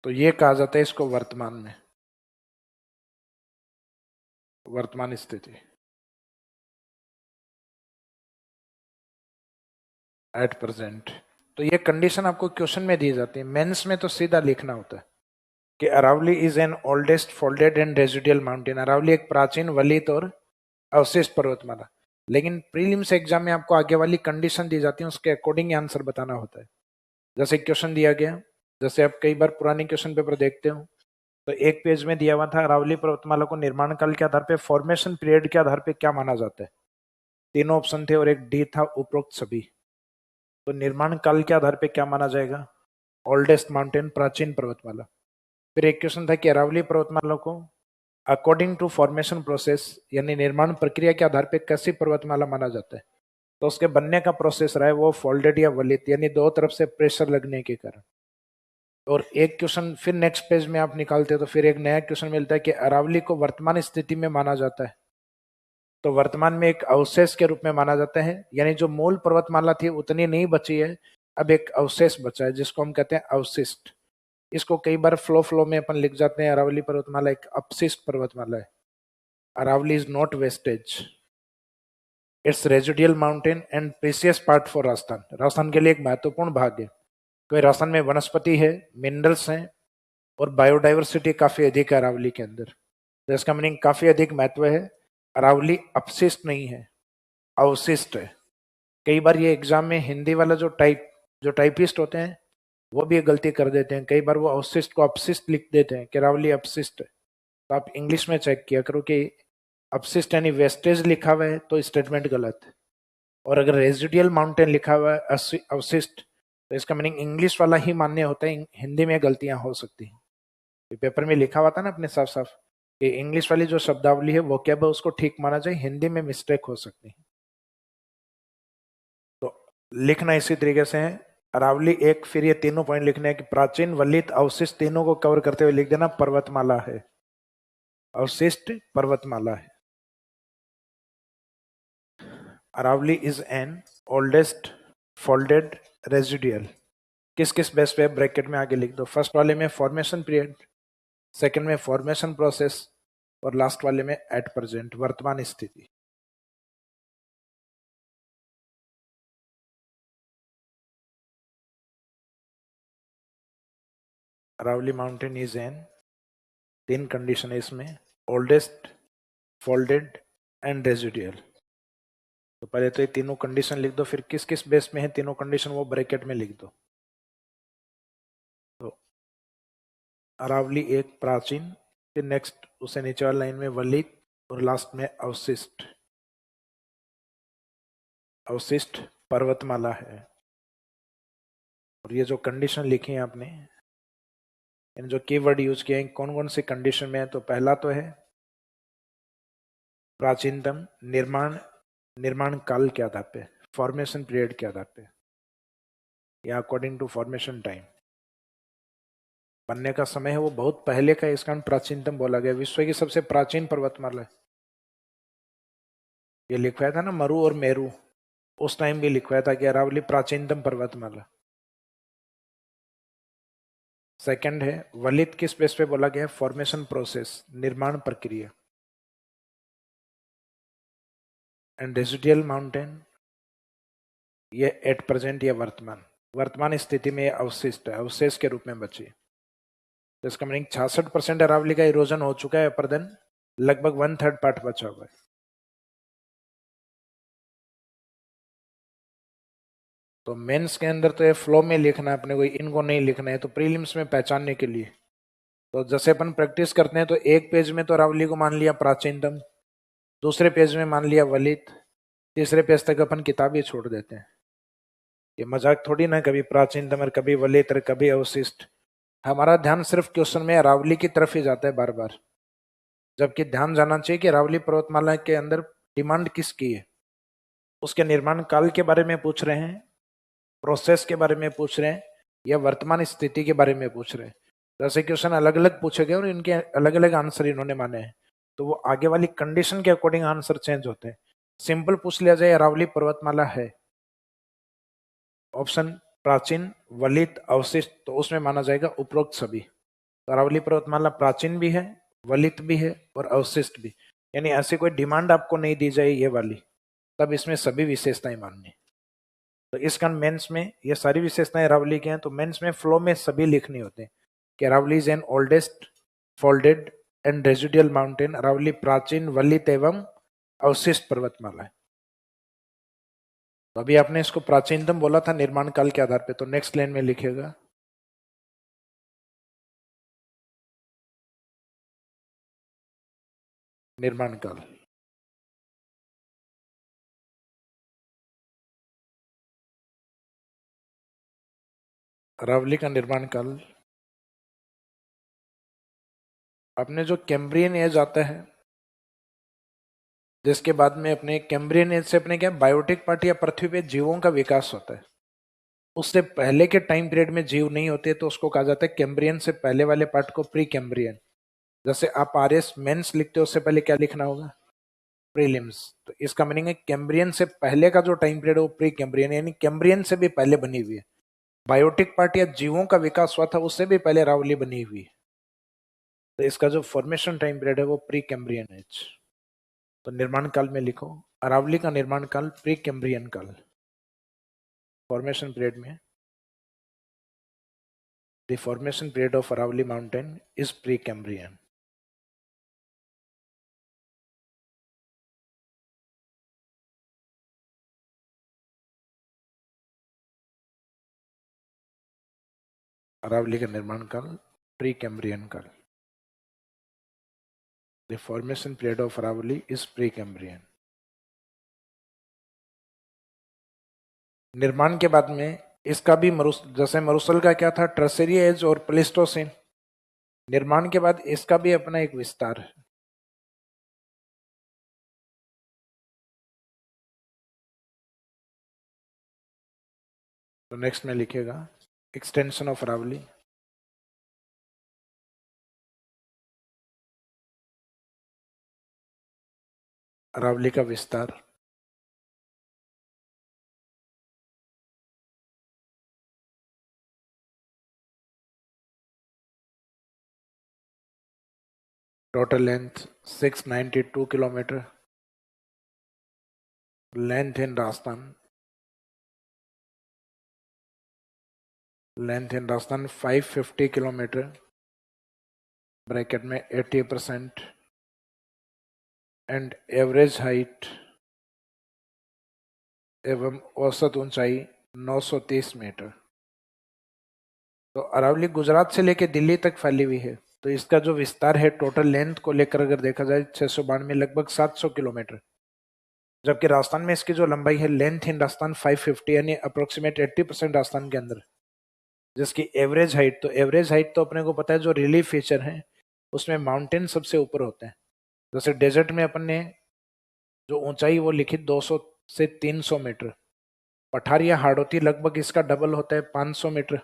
तो ये कहा जाता है इसको वर्तमान में, वर्तमान स्थिति, एट प्रेजेंट। तो ये कंडीशन आपको क्वेश्चन में दी जाती है, मेंस में तो सीधा लिखना होता है कि Aravalli is an oldest folded and residual mountain. Aravalli एक प्राचीन, वलित और अवशिष्ट पर्वतमाला। लेकिन प्रीलिम्स एग्जाम में आपको आगे वाली कंडीशन दी जाती है, उसके अकॉर्डिंग आंसर बताना होता है। जैसे क्वेश्चन दिया गया, जैसे आप कई बार पुरानी क्वेश्चन पेपर देखते हो, तो एक पेज में दिया हुआ था अरावली पर्वतमाला को निर्माण काल के आधार पे, फॉर्मेशन पीरियड के आधार पे क्या माना जाता है। तीनों ऑप्शन थे और एक डी था उपरोक्त सभी। तो निर्माण काल के आधार पे क्या माना जाएगा, ओल्डेस्ट माउंटेन, प्राचीन पर्वतमाला। फिर एक क्वेश्चन था कि अरावली पर्वतमाला को अकॉर्डिंग टू फॉर्मेशन प्रोसेस, यानी निर्माण प्रक्रिया के आधार पे कैसी पर्वतमाला माना जाता है। तो उसके बनने का प्रोसेस रहा है वो फोल्डेड या वलित, यानी दो तरफ से प्रेशर लगने के कारण। और एक क्वेश्चन फिर नेक्स्ट पेज में आप निकालते हो तो फिर एक नया क्वेश्चन मिलता है कि अरावली को वर्तमान स्थिति में माना जाता है, तो वर्तमान में एक अवशेष के रूप में माना जाता है, यानी जो मूल पर्वतमाला थी उतनी नहीं बची है, अब एक अवशेष बचा है जिसको हम कहते हैं अवशिष्ट। इसको कई बार फ्लो फ्लो में अपन लिख जाते हैं, अरावली पर्वतमाला एक अपशिष्ट पर्वतमाला है। Aravalli is not wastage, it's residual mountain and precious part for Rajasthan. Rajasthan के लिए एक महत्वपूर्ण भाग है, क्योंकि राजस्थान में वनस्पति है, मिनरल्स हैं और बायोडाइवर्सिटी काफी अधिक है अरावली के अंदर। तो इसका मीनिंग काफी अधिक महत्व है। अरावली अपशिष्ट नहीं है, अवशिष्ट है। कई बार ये एग्जाम में हिंदी वाला जो टाइपिस्ट होते हैं वो भी ये गलती कर देते हैं, कई बार वो अवशिष्ट को अपशिष्ट लिख देते हैं कि अरावली अपशिष्ट है। तो आप इंग्लिश में चेक किया करो कि अपशिष्ट यानी वेस्टेज लिखा हुआ है तो स्टेटमेंट गलत है, और अगर रेजिडियल माउंटेन लिखा हुआ है अवशिष्ट, तो इसका मीनिंग इंग्लिश वाला ही मान्य होता है, हिंदी में गलतियां हो सकती हैं। पेपर में लिखा हुआ था ना अपने साफ साफ कि इंग्लिश वाली जो शब्दावली है वोकैब है उसको ठीक माना जाए, हिंदी में मिस्टेक हो सकती है। तो लिखना इसी तरीके से है अरावली एक, फिर ये तीनों पॉइंट लिखने हैं कि प्राचीन, वलित, अवशिष्ट, तीनों को कवर करते हुए लिख देना पर्वतमाला है, अवशिष्ट पर्वतमाला है। Aravalli is an oldest folded residual, किस किस बेस पे ब्रैकेट में आगे लिख दो। फर्स्ट वाले में फॉर्मेशन पीरियड, सेकंड में फॉर्मेशन प्रोसेस, और लास्ट वाले में एट प्रेजेंट, वर्तमान स्थिति। अरावली माउंटेन इज एन, तीन कंडीशन है इसमें, ओल्डेस्ट, फोल्डेड एंड रेजिडियल। तो पहले तो ये तीनों कंडीशन लिख दो, फिर किस किस बेस में है तीनों कंडीशन वो ब्रैकेट में लिख दो। तो अरावली एक प्राचीन, फिर नेक्स्ट उसे नीचे वाली लाइन में वलित, और लास्ट में अवशिष्ट, अवशिष्ट पर्वतमाला है। और ये जो कंडीशन लिखी है आपने, इन जो कीवर्ड यूज किए हैं कौन कौन सी कंडीशन में है, तो पहला तो है प्राचीनतम, निर्माण, निर्माण काल के आधार पे, फॉर्मेशन पीरियड के आधार पे, या अकॉर्डिंग टू फॉर्मेशन टाइम। बनने का समय है वो बहुत पहले का, इस कारण प्राचीनतम बोला गया। विश्व की सबसे प्राचीन पर्वतमाला है। ये लिखवाया था ना मरु और मेरू, उस टाइम भी लिखवाया था कि अरावली प्राचीनतम पर्वतमाला। सेकंड है वलित, किस बेस पे बोला गया? फॉर्मेशन प्रोसेस, निर्माण प्रक्रिया। एंड रेसिडुअल माउंटेन, ये एट प्रेजेंट, या वर्तमान स्थिति में अवशिष्ट है, अवशेष के रूप में बची। तो इसका मीनिंग 66% अरावली का इरोजन हो चुका है, पर देन लगभग 1/3 पार्ट बचा हुआ है। तो मेंस के अंदर तो ये फ्लो में लिखना है अपने को, इनको नहीं लिखना है। तो प्रीलिम्स में पहचानने के लिए तो जैसे अपन प्रैक्टिस करते हैं, तो एक पेज में तो अरावली को मान लिया प्राचीनतम, दूसरे पेज में मान लिया वलित, तीसरे पेज तक अपन किताब ही छोड़ देते हैं। ये मजाक थोड़ी ना, कभी प्राचीनतम और कभी वलित और कभी अवशिष्ट। हमारा ध्यान सिर्फ क्वेश्चन में अरावली की तरफ ही जाता है बार बार, जबकि ध्यान जाना चाहिए कि अरावली पर्वतमाला के अंदर डिमांड किसकी है। उसके निर्माण काल के बारे में पूछ रहे हैं, प्रोसेस के बारे में पूछ रहे हैं, या वर्तमान स्थिति के बारे में पूछ रहे हैं। जैसे क्वेश्चन अलग अलग पूछे गए और इनके अलग अलग आंसर इन्होंने माने हैं, तो वो आगे वाली कंडीशन के अकॉर्डिंग आंसर चेंज होते हैं। सिंपल पूछ लिया जाए अरावली पर्वतमाला है, ऑप्शन प्राचीन, वलित, अवशिष्ट, तो उसमें माना जाएगा उपरोक्त सभी। तो अरावली पर्वतमाला प्राचीन भी है, वलित भी है और अवशिष्ट भी। यानी ऐसी कोई डिमांड आपको नहीं दी जाए ये वाली, तब इसमें सभी विशेषताएं माननी। तो इस कारण मेंस में ये सारी विशेषताएं अरावली की हैं, तो मेंस में फ्लो में सभी लिखनी होते हैं कि Aravalli is an oldest folded and residual mountain. Aravalli प्राचीन, वलित एवं अवशिष्ट पर्वतमाला है। तो अभी आपने इसको प्राचीनतम बोला था निर्माण काल के आधार पे, तो नेक्स्ट लाइन में लिखेगा निर्माण काल। अरावली का निर्माण काल, अपने जो कैम्ब्रियन एज आता है, जिसके बाद में अपने कैम्ब्रियन एज से अपने क्या बायोटिक पार्ट या पृथ्वी पे जीवों का विकास होता है। उससे पहले के टाइम पीरियड में जीव नहीं होते, तो उसको कहा जाता है कैम्ब्रियन से पहले वाले पार्ट को प्री कैम्ब्रियन। जैसे आप आरएस मेंस लिखते हो, उससे पहले क्या लिखना होगा? प्रीलिम्स। तो इसका मीनिंग है कैम्ब्रियन से पहले का जो टाइम पीरियड है वो प्री कैम्ब्रियन, यानी कैम्ब्रियन से भी पहले बनी हुई है। बायोटिक पार्ट या जीवों का विकास हुआ था, उससे भी पहले अरावली बनी हुई है। तो इसका जो फॉर्मेशन टाइम पीरियड है वो प्री कैम्ब्रियन एज। तो निर्माण काल में लिखो अरावली का निर्माण काल प्री कैम्ब्रियन काल। फॉर्मेशन पीरियड में the formation period of Aravalli mountain is pre Cambrian. Aravalli का निर्माण काल प्री कैम्ब्रियन काल। The formation period of Aravalli is pre Cambrian. निर्माण के बाद में इसका भी जैसे मरुस्थल का क्या था, ट्रसेरी एज और प्लेस्टोसिन। निर्माण के बाद इसका भी अपना एक विस्तार है। तो नेक्स्ट में लिखेगा एक्सटेंशन ऑफ अरावली। अरावली का विस्तार। Total length 692 kilometre. Length in Rajasthan, length in Rajasthan 550 kilometre, bracket में 80%। एंड एवरेज हाइट एवं औसत ऊंचाई 930 मीटर। तो अरावली गुजरात से लेकर दिल्ली तक फैली हुई है। तो इसका जो विस्तार है टोटल लेंथ को लेकर अगर देखा जाए 692, लगभग 700 किलोमीटर। जबकि राजस्थान में इसकी जो लंबाई है लेंथ इन राजस्थान 550, यानी अप्रोक्सीमेट 80% राजस्थान के अंदर। जिसकी एवरेज हाइट, तो एवरेज हाइट तो अपने को पता है जो रिलीफ फीचर है उसमें माउंटेन सबसे ऊपर होते हैं। जैसे डेजर्ट में अपन ने जो ऊंचाई वो लिखी 200 से 300 मीटर। पठार या हाड़ौती लगभग इसका डबल होता है 500 मीटर।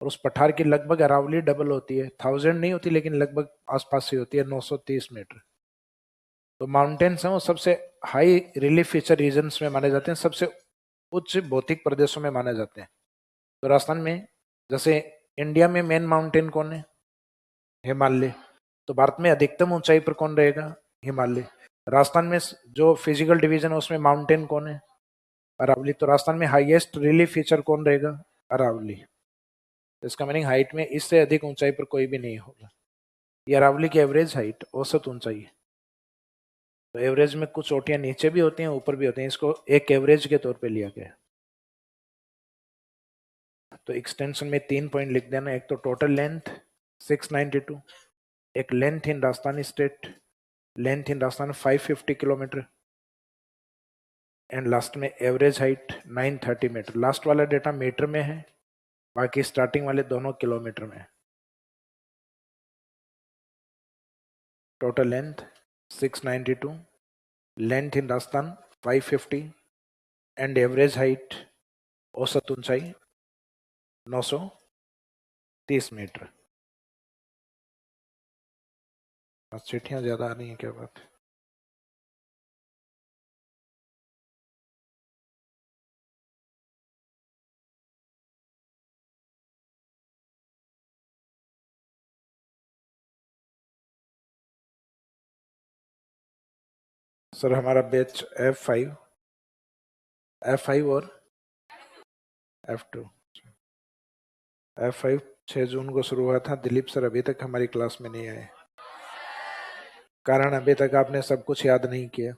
और उस पठार की लगभग अरावली डबल होती है, 1000 नहीं होती लेकिन लगभग आसपास से होती है, 930 मीटर। तो माउंटेन्स हैं वो सबसे हाई रिलीफ फीचर रीजन्स में माने जाते हैं, सबसे उच्च भौतिक प्रदेशों में माने जाते हैं। तो राजस्थान में जैसे इंडिया में मेन माउंटेन कौन है? हिमालय। तो भारत में अधिकतम ऊंचाई पर कौन रहेगा? हिमालय। राजस्थान में जो फिजिकल डिवीजन है उसमें माउंटेन कौन है? अरावली। तो राजस्थान में हाईएस्ट रिलीफ फीचर कौन रहेगा? अरावली। तो इसका मीनिंग हाइट में इससे अधिक ऊंचाई पर कोई भी नहीं होगा। ये अरावली की एवरेज हाइट, औसत ऊंचाई है। तो एवरेज में कुछ चोटियां नीचे भी होती हैं, ऊपर भी होती हैं, इसको एक एवरेज के तौर पे लिया गया। तो एक्सटेंशन में 3 पॉइंट लिख देना। एक तो टोटल लेंथ 692, एक length in Rajasthan state, length in Rajasthan 550 kilometre, and last में एवरेज हाइट 930 मीटर। लास्ट वाला डेटा मीटर में है, बाकी स्टार्टिंग वाले दोनों किलोमीटर में है। Total length 692, length in Rajasthan 550, and average height, औसत ऊंचाई 930 मीटर। चिट्ठियां ज्यादा आ रही हैं, क्या बात है? सर हमारा बैच F5 और F2। F5 6 जून को शुरू हुआ था। दिलीप सर अभी तक हमारी क्लास में नहीं आए, कारण अभी तक आपने सब कुछ याद नहीं किया।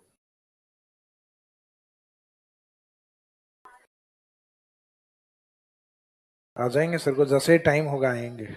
आ जाएंगे सर को, जैसे ही टाइम होगा आएंगे।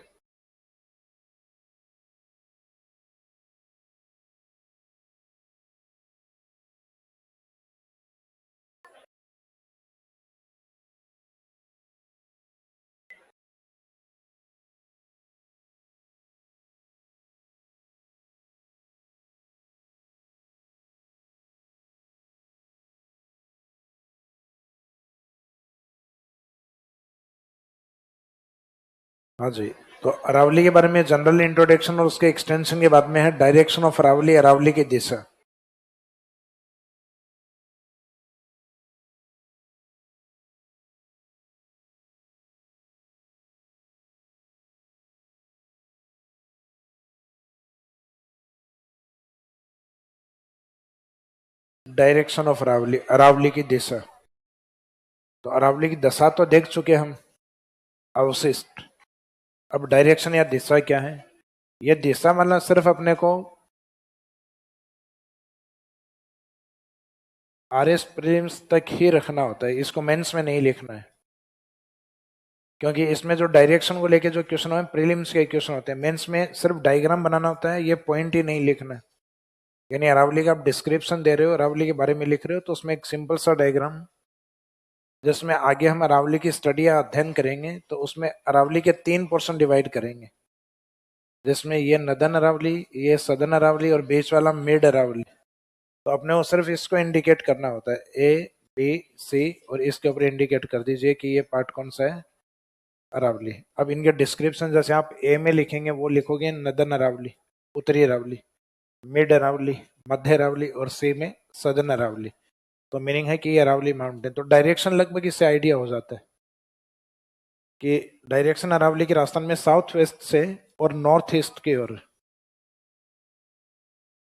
हाँ जी। तो अरावली के बारे में जनरल इंट्रोडक्शन और उसके एक्सटेंशन के बाद में है डायरेक्शन ऑफ अरावली, अरावली की दिशा। डायरेक्शन ऑफ अरावली, अरावली की दिशा। तो अरावली की दशा तो देख चुके हम, अवशिष्ट। अब डायरेक्शन या दिशा क्या है? ये दिशा मतलब सिर्फ अपने को आरएस प्रीलिम्स तक ही रखना होता है, इसको मेंस में नहीं लिखना है। क्योंकि इसमें जो डायरेक्शन को लेके जो क्वेश्चन है प्रीलिम्स के क्वेश्चन होते हैं, मेंस में सिर्फ डायग्राम बनाना होता है, ये पॉइंट ही नहीं लिखना है। यानी अरावली का आप डिस्क्रिप्शन दे रहे हो, अरावली के बारे में लिख रहे हो, तो उसमें एक सिंपल सा डायग्राम, जिसमें आगे हम अरावली की स्टडी या अध्ययन करेंगे, तो उसमें अरावली के 3 पोर्शन डिवाइड करेंगे, जिसमें ये नदन अरावली, ये सदन अरावली और बीच वाला मिड अरावली। तो अपने को सिर्फ इसको इंडिकेट करना होता है, A, B, C, और इसके ऊपर इंडिकेट कर दीजिए कि ये पार्ट कौन सा है, अरावली। अब इनके डिस्क्रिप्शन जैसे आप A में लिखेंगे वो लिखोगे नदन अरावली, उत्तरी अरावली, मिड अरावली, मध्य अरावली, और C में सदन अरावली। तो मीनिंग है कि ये अरावली माउंटेन। तो डायरेक्शन लगभग इससे आइडिया हो जाता है कि डायरेक्शन अरावली के राजस्थान में साउथ वेस्ट से और नॉर्थ ईस्ट की ओर।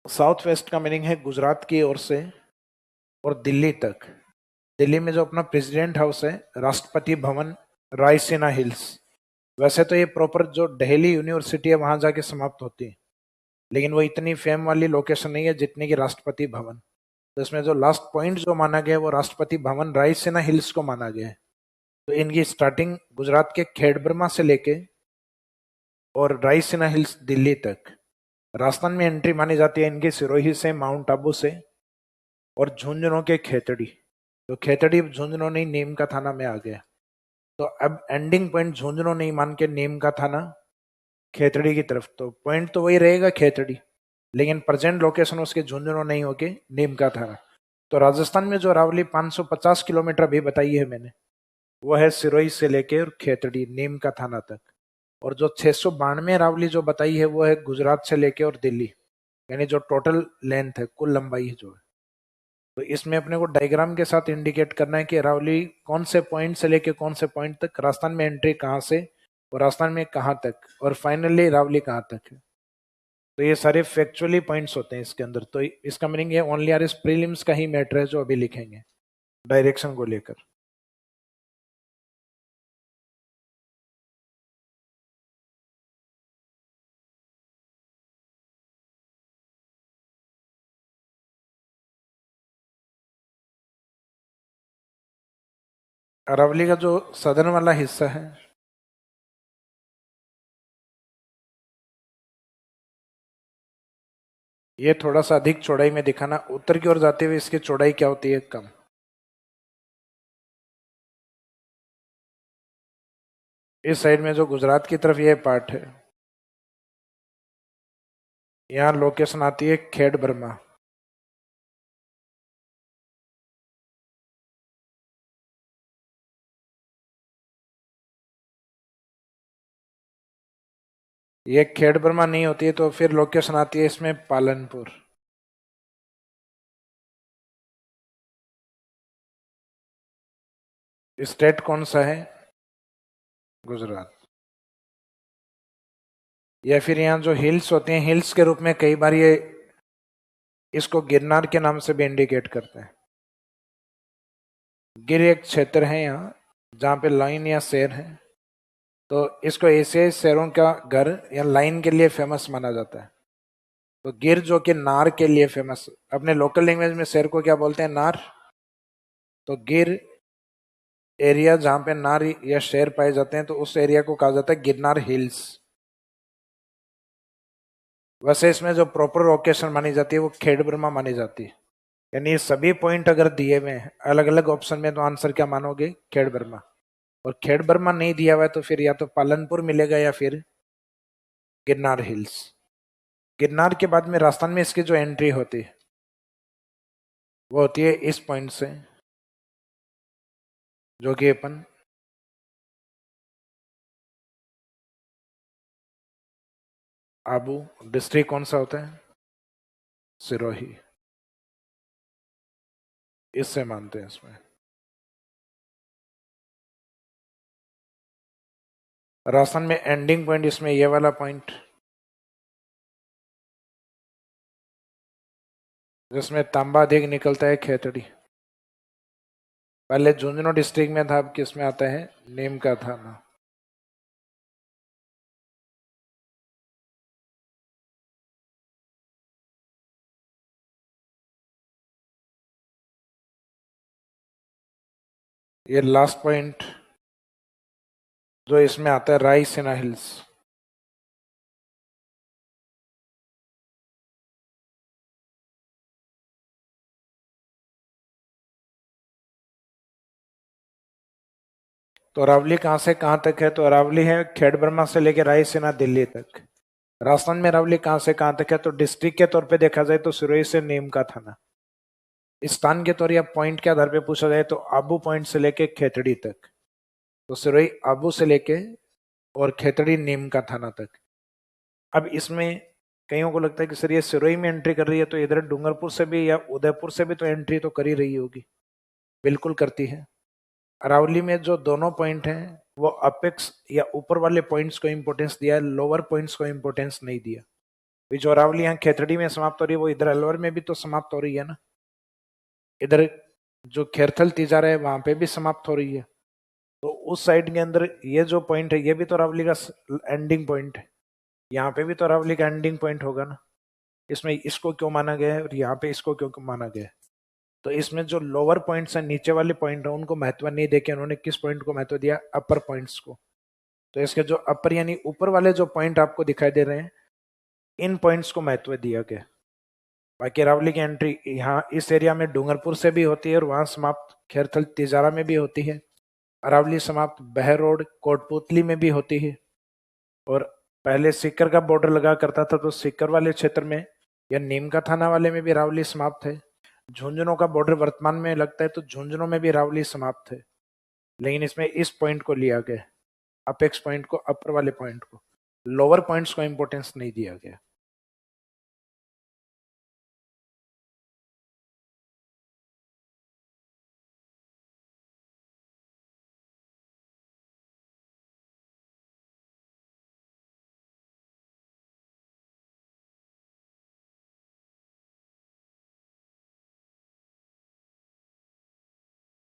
साउथ वेस्ट का मीनिंग है गुजरात की ओर से और दिल्ली तक। दिल्ली में जो अपना प्रेसिडेंट हाउस है, राष्ट्रपति भवन, रायसीना हिल्स। वैसे तो ये प्रॉपर जो दिल्ली यूनिवर्सिटी है वहां जाके समाप्त होती है, लेकिन वो इतनी फेम वाली लोकेशन नहीं है जितनी की राष्ट्रपति भवन। तो इसमें जो लास्ट पॉइंट जो माना गया है वो राष्ट्रपति भवन, रायसीना हिल्स को माना गया है। तो इनकी स्टार्टिंग गुजरात के खेड़ब्रमा से लेके और रायसीना हिल्स दिल्ली तक। राजस्थान में एंट्री मानी जाती है इनकी सिरोही से, माउंट आबू से, और झुंझुनू के खेतड़ी। तो खेतड़ी झुंझुनू नहीं, नीम का थाना में आ गया। तो अब एंडिंग पॉइंट झुंझुनू नहीं मान के नीम का थाना, खेतड़ी की तरफ। तो पॉइंट तो वही रहेगा खेतड़ी, लेकिन प्रेजेंट लोकेशन उसके झुंझुनू नहीं होके नीम का थाना। तो राजस्थान में जो अरावली 550 किलोमीटर भी बताई है मैंने, वो है सिरोही से लेके और खेतड़ी, नीम का थाना तक। और जो 692 अरावली जो बताई है वो है गुजरात से लेके और दिल्ली, यानी जो टोटल लेंथ है, कुल लंबाई जो है। तो इसमें अपने को डायग्राम के साथ इंडिकेट करना है कि अरावली कौन से पॉइंट से लेके कौन से पॉइंट तक, राजस्थान में एंट्री कहाँ से और राजस्थान में कहाँ तक, और फाइनली अरावली कहाँ तक है। तो ये सारे फैक्चुअली पॉइंट्स होते हैं इसके अंदर। तो इसका मीनिंग ये ओनली आर एस प्रीलिम्स का ही मैटर है जो अभी लिखेंगे डायरेक्शन को लेकर। अरावली का जो सदर्न वाला हिस्सा है, ये थोड़ा सा अधिक चौड़ाई में दिखाना, उत्तर की ओर जाते हुए इसकी चौड़ाई क्या होती है, कम। इस साइड में जो गुजरात की तरफ ये पार्ट है, यहाँ लोकेशन आती है खेड़ बर्मा। ये खेड़ बर्मा नहीं होती है तो फिर लोकेशन आती है इसमें पालनपुर। स्टेट कौन सा है, गुजरात। या फिर यहाँ जो हिल्स होते हैं, हिल्स के रूप में कई बार ये इसको गिरनार के नाम से भी इंडिकेट करते हैं। गिर एक क्षेत्र है यहाँ जहाँ पे लाइन या शेर है, तो इसको ऐसे शेरों का घर या लाइन के लिए फेमस माना जाता है। तो गिर जो कि नार के लिए फेमस, अपने लोकल लैंग्वेज में शेर को क्या बोलते हैं, नार। तो गिर एरिया जहाँ पे नार या शेर पाए जाते हैं तो उस एरिया को कहा जाता है गिरनार हिल्स। वैसे इसमें जो प्रॉपर लोकेशन मानी जाती है वो खेड़ बर्मा मानी जाती है। यानी ये सभी पॉइंट अगर दिए हुए हैं अलग अलग ऑप्शन में तो आंसर क्या मानोगे, खेड़ बर्मा। और खेड़ बर्मा नहीं दिया हुआ है तो फिर या तो पालनपुर मिलेगा या फिर गिरनार हिल्स। गिरनार के बाद में राजस्थान में इसकी जो एंट्री होती है वो होती है इस पॉइंट से, जो कि अपन आबू, डिस्ट्रिक्ट कौन सा होता है, सिरोही, इससे मानते हैं इसमें। राजस्थान में एंडिंग पॉइंट इसमें ये वाला पॉइंट, जिसमें तांबा अधिक निकलता है, खेतड़ी। पहले झुंझुनू डिस्ट्रिक्ट में था, अब किस में आता है, नीम का थाना। ये लास्ट पॉइंट जो इसमें आता है रायसीना हिल्स। तो अरावली कहाँ से कहाँ तक है, तो अरावली है खेड़ बर्मा से लेकर रायसीना दिल्ली तक। राजस्थान में अरावली कहाँ से कहाँ तक है, तो डिस्ट्रिक्ट के तौर पे देखा जाए तो सिरोही से नीम का थाना। स्थान के तौर या पॉइंट के आधार पे पूछा जाए तो आबू पॉइंट से लेके खेतड़ी तक। तो सिरोही आबू से लेके और खेतड़ी नीम का थाना तक। अब इसमें कईयों को लगता है कि सर ये सिरोही में एंट्री कर रही है तो इधर डूंगरपुर से भी या उदयपुर से भी तो एंट्री तो कर ही रही होगी। बिल्कुल करती है। अरावली में जो दोनों पॉइंट हैं वो अपेक्स या ऊपर वाले पॉइंट्स को इंपॉर्टेंस दिया है, लोअर पॉइंट्स को इंपॉर्टेंस नहीं दिया। जो अरावली यहाँ खेतड़ी में समाप्त हो रही है वो इधर अलवर में भी तो समाप्त हो रही है ना। इधर जो खेरथल तिजारा है वहां पे भी समाप्त हो रही है। तो उस साइड के अंदर ये जो पॉइंट है ये भी तो अरावली का एंडिंग पॉइंट है। यहाँ पे भी तो अरावली का एंडिंग पॉइंट होगा ना। इसमें इसको क्यों माना गया है और यहाँ पे इसको क्यों माना गया है। तो इसमें जो लोअर पॉइंट्स हैं, नीचे वाले पॉइंट है, उनको महत्व नहीं देके उन्होंने किस पॉइंट को महत्व दिया, अपर पॉइंट्स को। तो इसके जो अपर यानी ऊपर वाले जो पॉइंट आपको दिखाई दे रहे हैं इन पॉइंट्स को महत्व दिया गया। बाकी अरावली की एंट्री यहाँ इस एरिया में डूंगरपुर से भी होती है और वहां समाप्त खेरथल तिजारा में भी होती है। अरावली समाप्त बहर रोड कोटपुतली में भी होती है। और पहले सीकर का बॉर्डर लगा करता था तो सीकर वाले क्षेत्र में या नीम का थाना वाले में भी अरावली समाप्त है। झुंझुनू का बॉर्डर वर्तमान में लगता है तो झुंझुनू में भी अरावली समाप्त है। लेकिन इसमें इस पॉइंट को लिया गया। अपेक्स पॉइंट को, अपर वाले पॉइंट को, लोअर पॉइंट्स को इंपॉर्टेंस नहीं दिया गया।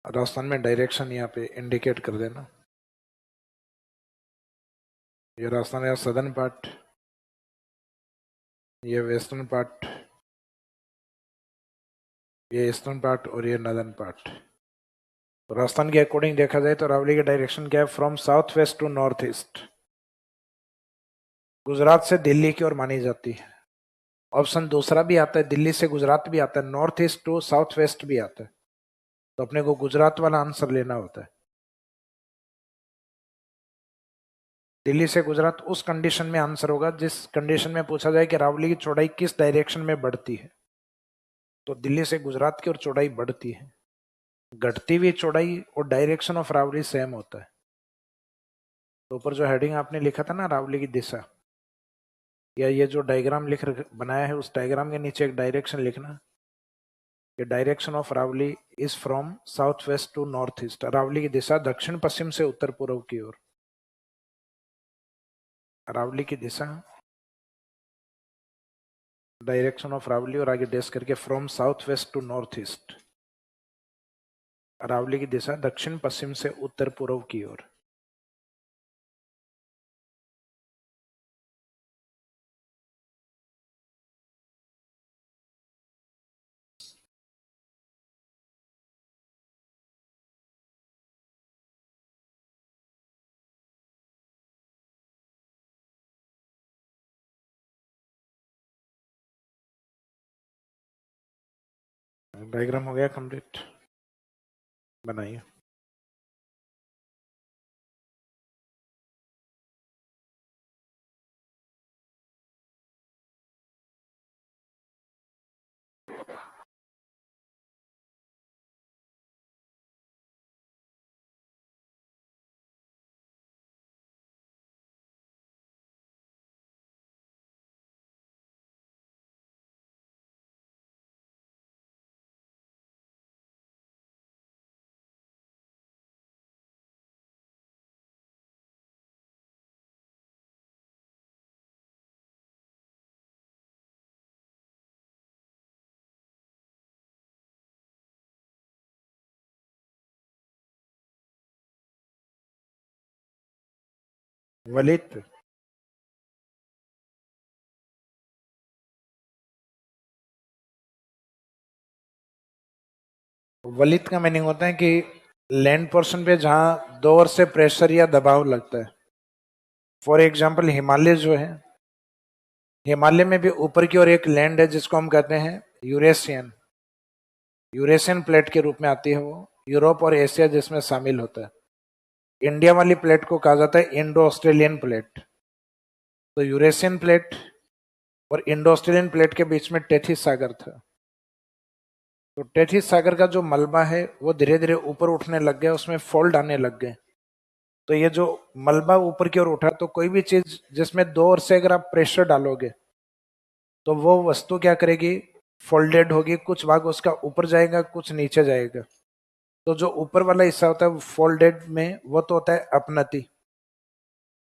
राजस्थान में डायरेक्शन यहाँ पे इंडिकेट कर देना। ये राजस्थान का सदर्न पार्ट, ये वेस्टर्न पार्ट, ये ईस्टर्न पार्ट और ये नॉर्दर्न पार्ट। तो राजस्थान के अकॉर्डिंग देखा जाए तो अरावली की डायरेक्शन क्या है? From south west to north east, Gujarat से दिल्ली की ओर मानी जाती है। ऑप्शन दूसरा भी आता है, दिल्ली से गुजरात भी आता है, north east to south west भी आता है। तो अपने को गुजरात वाला आंसर लेना होता है। दिल्ली से गुजरात उस कंडीशन में आंसर होगा जिस कंडीशन में पूछा जाए कि अरावली की चौड़ाई किस डायरेक्शन में बढ़ती है। तो दिल्ली से गुजरात की ओर चौड़ाई बढ़ती है। घटती हुई चौड़ाई और डायरेक्शन ऑफ अरावली सेम होता है। तो ऊपर जो हेडिंग आपने लिखा था ना, अरावली की दिशा, या ये जो डायग्राम बनाया है, उस डायग्राम के नीचे एक डायरेक्शन लिखना कि direction of Aravalli is from south west to north east. Aravalli की दिशा दक्षिण पश्चिम से उत्तर पूर्व की ओर। अरावली की दिशा, डायरेक्शन ऑफ अरावली, और आगे डेस्क करके from south west to north east. Aravalli की दिशा दक्षिण पश्चिम से उत्तर पूर्व की ओर। डायग्राम हो गया कंप्लीट, बनाइए। वलित, वलित का मीनिंग होता है कि लैंड पोर्शन पे जहां दो ओर से प्रेशर या दबाव लगता है। फॉर एग्जाम्पल हिमालय जो है, हिमालय में भी ऊपर की ओर एक लैंड है जिसको हम कहते हैं यूरेशियन, यूरेशियन प्लेट के रूप में आती है वो, यूरोप और एशिया जिसमें शामिल होता है। इंडिया वाली प्लेट को कहा जाता है इंडो ऑस्ट्रेलियन प्लेट। तो यूरेशियन प्लेट और इंडो ऑस्ट्रेलियन प्लेट के बीच में टेथिस सागर था। तो टेथिस सागर का जो मलबा है वो धीरे धीरे ऊपर उठने लग गया, उसमें फोल्ड आने लग गए। तो ये जो मलबा ऊपर की ओर उठा, तो कोई भी चीज जिसमें दो ओर से अगर आप प्रेशर डालोगे तो वो वस्तु क्या करेगी? फोल्डेड होगी, कुछ भाग उसका ऊपर जाएगा, कुछ नीचे जाएगा। तो जो ऊपर वाला हिस्सा होता है फोल्डेड में, वो तो होता है अपनति,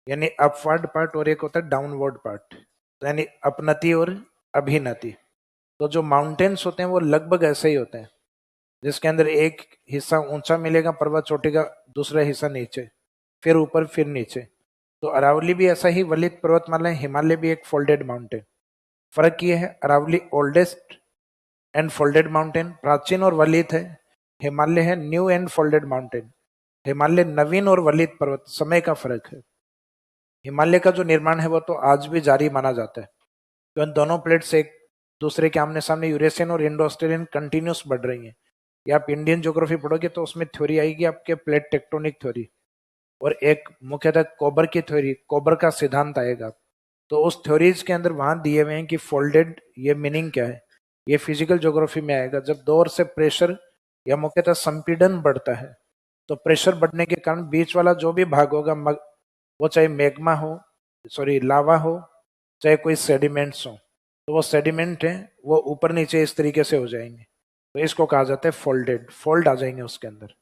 यानी अपवर्ड पार्ट, और एक होता है डाउनवर्ड पार्ट, यानी अपनति और अभिनति। तो जो माउंटेन्स होते हैं वो लगभग ऐसे ही होते हैं, जिसके अंदर एक हिस्सा ऊंचा मिलेगा पर्वत चोटी का, दूसरा हिस्सा नीचे, फिर ऊपर फिर नीचे। तो अरावली भी ऐसा ही वलित पर्वतमाला है, हिमालय भी एक फोल्डेड माउंटेन। फर्क ये है, Aravalli oldest and folded mountain, प्राचीन और वलित है। हिमालय है new and folded mountain. Himalaya नवीन और वलित पर्वत, समय का फर्क है। हिमालय का जो निर्माण है वो तो आज भी जारी माना जाता है, तो इन दोनों प्लेट्स एक दूसरे के आमने सामने, यूरेशियन और इंडो ऑस्ट्रेलियन, कंटिन्यूस बढ़ रही हैं। या आप इंडियन ज्योग्राफी पढ़ोगे तो उसमें थ्योरी आएगी आपके प्लेट टेक्टोनिक थ्योरी, और एक मुख्यतः कोबर की थ्योरी, कोबर का सिद्धांत आएगा। तो उस थ्योरीज के अंदर वहां दिए हुए हैं कि फोल्डेड ये मीनिंग क्या है, ये फिजिकल ज्योग्राफी में आएगा। जब दो ओर से प्रेशर या मुख्यतः संपीड़न बढ़ता है, तो प्रेशर बढ़ने के कारण बीच वाला जो भी भाग होगा, वो चाहे मैग्मा हो, सॉरी लावा हो, चाहे कोई सेडिमेंट्स हो, तो वो सेडिमेंट है वो ऊपर नीचे इस तरीके से हो जाएंगे, तो इसको कहा जाता है फोल्डेड, फोल्ड आ जाएंगे उसके अंदर।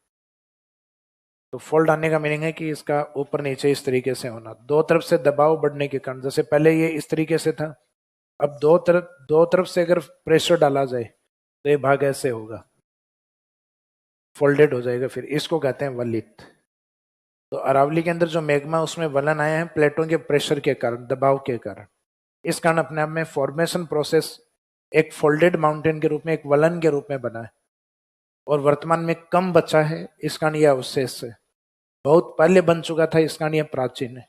तो फोल्ड आने का मीनिंग है कि इसका ऊपर नीचे इस तरीके से होना, दो तरफ से दबाव बढ़ने के कारण। जैसे पहले ये इस तरीके से था, अब दो तरफ से अगर प्रेशर डाला जाए तो ये भाग ऐसे होगा, फोल्डेड हो जाएगा, फिर इसको कहते हैं वलित। तो अरावली के अंदर जो मैग्मा उसमें वलन आया है प्लेटों के प्रेशर के कारण, दबाव के कारण। इस कारण अपने आप में फॉर्मेशन प्रोसेस एक फोल्डेड माउंटेन के रूप में, एक वलन के रूप में बना है, और वर्तमान में कम बचा है। इस कारण यह अवशेष है, बहुत पहले बन चुका था, इस कारण यह प्राचीन है।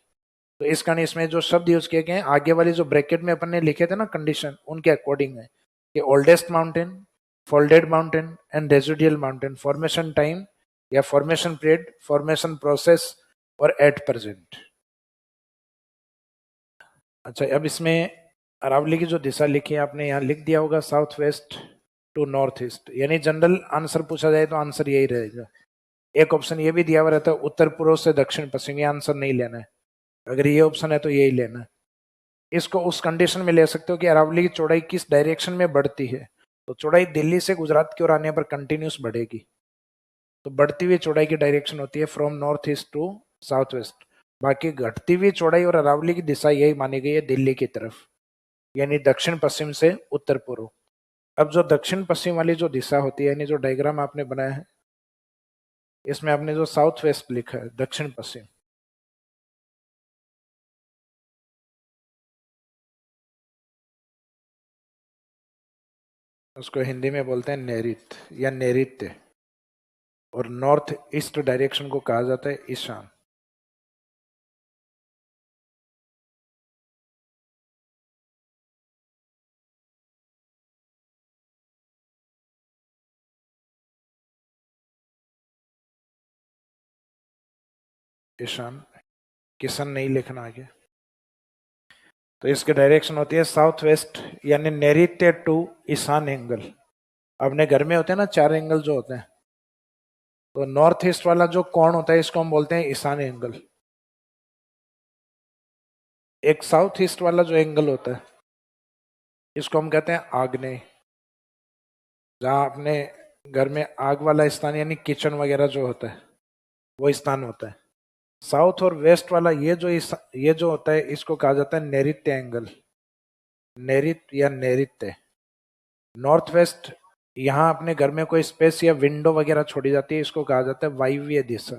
तो इस कारण इसमें जो शब्द यूज किए गए हैं आगे वाले जो ब्रैकेट में अपन ने लिखे थे ना कंडीशन, उनके अकॉर्डिंग है कि oldest mountain, folded mountain and residual mountain, formation time या फॉर्मेशन पीरियड, फॉर्मेशन प्रोसेस और एट प्रेजेंट। अच्छा, अब इसमें अरावली की जो दिशा लिखी है आपने यहाँ लिख दिया होगा south west to north east, यानी जनरल आंसर पूछा जाए तो आंसर यही रहेगा। एक ऑप्शन ये भी दिया हुआ रहता है उत्तर पूर्व से दक्षिण पश्चिम, ये आंसर नहीं लेना है। अगर ये ऑप्शन है तो यही लेना है। इसको उस कंडीशन में ले सकते हो कि अरावली की चौड़ाई किस डायरेक्शन में बढ़ती है, तो चौड़ाई दिल्ली से गुजरात की ओर आने पर कंटिन्यूस बढ़ेगी, तो बढ़ती हुई चौड़ाई की डायरेक्शन होती है from north east to south west. बाकी घटती हुई चौड़ाई और अरावली की दिशा यही मानी गई है दिल्ली की तरफ, यानी दक्षिण पश्चिम से उत्तर पूर्व। अब जो दक्षिण पश्चिम वाली जो दिशा होती है, यानी जो डायग्राम आपने बनाया है, इसमें आपने जो साउथ वेस्ट लिखा है, दक्षिण पश्चिम, उसको हिंदी में बोलते हैं नैऋत्य या नैऋत्य, और नॉर्थ ईस्ट डायरेक्शन को कहा जाता है ईशान। ईशान, किशन नहीं लिखना आगे। तो इसकी डायरेक्शन होती है साउथ वेस्ट, यानी नैऋत्य टू ईशान एंगल। अपने घर में होते हैं ना चार एंगल जो होते हैं, तो नॉर्थ ईस्ट वाला जो कोण होता है इसको हम बोलते हैं ईशान एंगल। एक साउथ ईस्ट वाला जो एंगल होता है इसको हम कहते हैं आग्नेय, जहां अपने घर में आग वाला स्थान यानी किचन वगैरह जो होता है वो स्थान होता है। साउथ और वेस्ट वाला ये जो होता है इसको कहा जाता है नैऋत्य एंगल, नैऋत्य या नैऋत्य। नॉर्थ वेस्ट, यहाँ अपने घर में कोई स्पेस या विंडो वगैरह छोड़ी जाती है, इसको कहा जाता है वायव्य दिशा।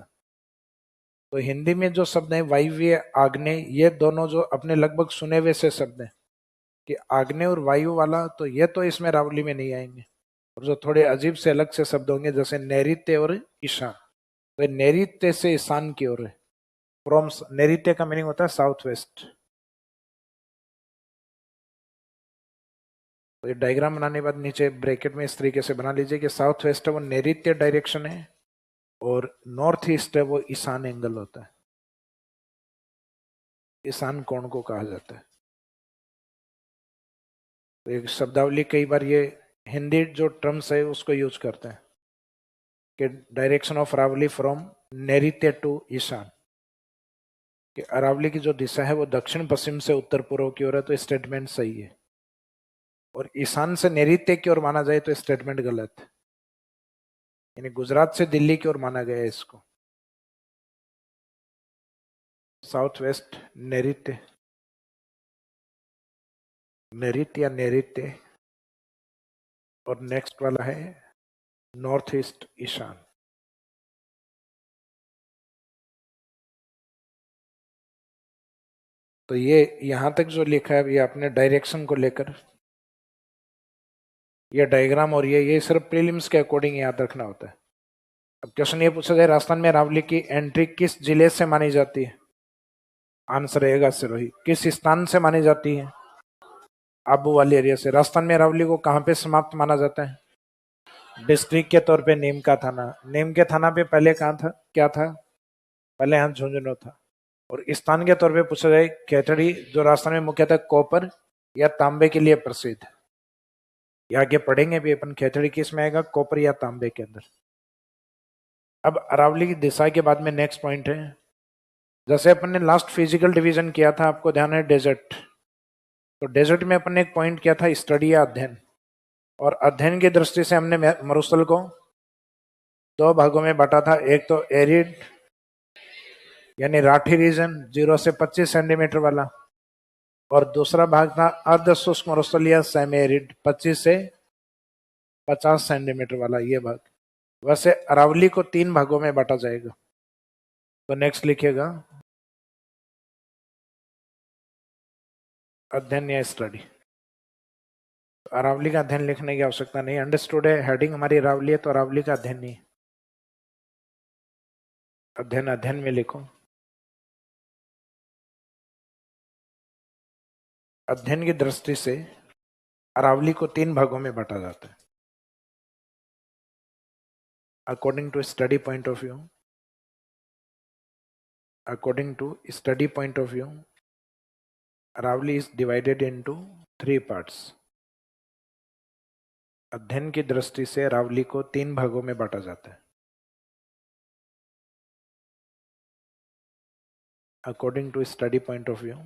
तो हिंदी में जो शब्द है वायव्य, आग्नेय, ये दोनों जो अपने लगभग सुने हुए से शब्द हैं कि आग्नेय और वायु वाला, तो ये तो इसमें रावली में नहीं आएंगे। और जो थोड़े अजीब से अलग से शब्द होंगे जैसे नैऋत्य और ईशान, तो नैऋत्य से ईशान की ओर है। फ्रॉम नैऋत्य का मीनिंग होता है साउथ वेस्ट। तो ये डायग्राम बनाने के बाद नीचे ब्रैकेट में इस तरीके से बना लीजिए कि साउथ वेस्ट है वो नैऋत्य डायरेक्शन है, और नॉर्थ ईस्ट है वो ईशान एंगल होता है, ईशान कोण को कहा जाता है। तो एक शब्दावली कई बार ये हिंदी जो टर्म्स है उसको यूज करते हैं कि डायरेक्शन ऑफ अरावली फ्रॉम नैऋत्य टू ईशान, कि अरावली की जो दिशा है वो दक्षिण पश्चिम से उत्तर पूर्व की ओर है, तो स्टेटमेंट सही है। और ईशान से नैऋत्य की ओर माना जाए तो स्टेटमेंट गलत है, यानी गुजरात से दिल्ली की ओर माना गया है इसको। साउथ वेस्ट नैऋत्य, नैऋत्य या नैऋत्य, और नेक्स्ट वाला है नॉर्थ ईस्ट ईशान। तो ये यहां तक जो लिखा है ये आपने डायरेक्शन को लेकर, ये डायग्राम और ये सिर्फ प्रीलिम्स के अकॉर्डिंग याद रखना होता है। अब क्वेश्चन ये पूछा जाए राजस्थान में अरावली की एंट्री किस जिले से मानी जाती है, आंसर रहेगा सिरोही। किस स्थान से मानी जाती है, आबू वाली एरिया से। राजस्थान में अरावली को कहाँ पे समाप्त माना जाता है, डिस्ट्रिक्ट के तौर पे नीम का थाना। नीम के थाना पे पहले कहाँ था, क्या था, पहले यहाँ झुंझुनू था। और स्थान के तौर पे पूछा जाए खेतड़ी, जो राजस्थान में मुख्यतः कॉपर या तांबे के लिए प्रसिद्ध है। ये आगे पढ़ेंगे भी अपन, खेतड़ी किस में आएगा, कॉपर या तांबे के अंदर। अब अरावली की दिशा के बाद में नेक्स्ट पॉइंट है जैसे अपन ने लास्ट फिजिकल डिवीजन किया था, आपको ध्यान है, डेजर्ट। तो डेजर्ट में अपन ने एक पॉइंट किया था स्टडी या अध्ययन, और अध्ययन की दृष्टि से हमने मरुस्थल को दो भागों में बांटा था। एक तो एरिड यानी राठी रीजन 0 से 25 सेंटीमीटर वाला, और दूसरा भाग था अर्ध शुष्क मरुस्थल या सेमी एरिड 25 से 50 सेंटीमीटर वाला, ये भाग। वैसे अरावली को 3 भागों में बांटा जाएगा। तो नेक्स्ट लिखिएगा, अध्ययन या स्टडी। अरावली का अध्ययन लिखने की आवश्यकता नहीं, अंडरस्टूड है। हेडिंग हमारी अरावली है तो अरावली का अध्ययन नहीं, अध्ययन अध्ययन में लिखो। अध्ययन की दृष्टि से अरावली को 3 भागों में बांटा जाता है according to study point of view. According to study point of view, Aravali is divided into 3 parts. अध्ययन की दृष्टि से अरावली को 3 भागों में बांटा जाता है According to study point of view,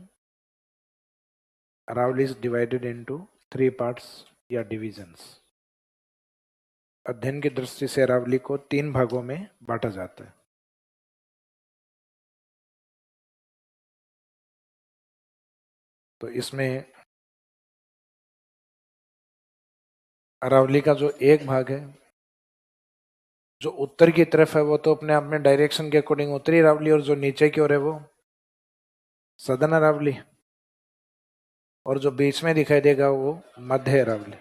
Aravali is divided into 3 parts या divisions. अध्ययन की दृष्टि से अरावली को 3 भागों में बांटा जाता है। तो इसमें अरावली का जो एक भाग है जो उत्तर की तरफ है वो तो अपने आप में डायरेक्शन के अकॉर्डिंग उत्तरी अरावली, और जो नीचे की ओर है वो सदर्न अरावली, और जो बीच में दिखाई देगा वो मध्य अरावली।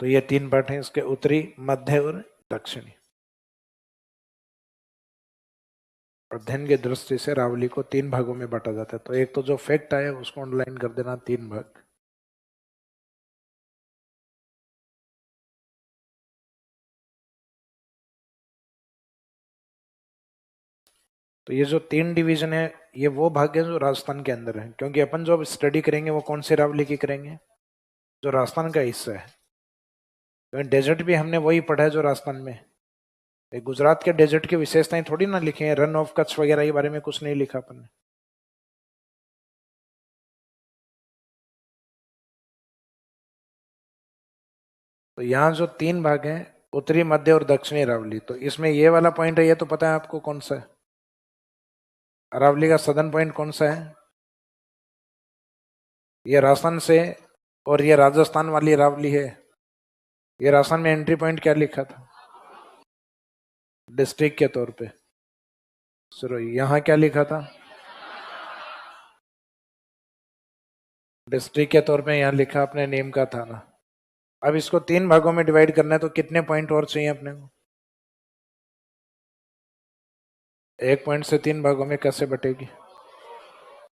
तो ये 3 पार्ट हैं इसके, उत्तरी, मध्य और दक्षिणी। अध्ययन की दृष्टि से अरावली को 3 भागों में बांटा जाता है। तो एक तो जो फैक्ट आया उसको अंडरलाइन कर देना, 3 भाग। तो ये जो 3 डिवीजन है ये वो भाग है जो राजस्थान के अंदर है, क्योंकि अपन जो स्टडी करेंगे वो कौन सी अरावली की करेंगे, जो राजस्थान का हिस्सा है। तो डेजर्ट भी हमने वही पढ़ा है जो राजस्थान में। गुजरात के डेजर्ट की विशेषताएं थोड़ी ना लिखे हैं, रन ऑफ कच्छ वगैरह के बारे में कुछ नहीं लिखा अपन ने। तो यहाँ जो 3 भाग हैं, उत्तरी, मध्य और दक्षिणी अरावली, तो इसमें ये वाला पॉइंट है, ये तो पता है आपको कौन सा है, अरावली का सदर्न पॉइंट कौन सा है, ये राजस्थान से, और ये राजस्थान वाली अरावली है। ये राजस्थान में एंट्री पॉइंट क्या लिखा था, डिस्ट्रिक्ट के तौर पे सिरोही। यहाँ क्या लिखा था, डिस्ट्रिक्ट के तौर पे यहाँ लिखा अपने नेम का थाना। अब इसको 3 भागों में डिवाइड करना है तो कितने पॉइंट और चाहिए अपने को, 1 पॉइंट से 3 भागों में कैसे बटेगी,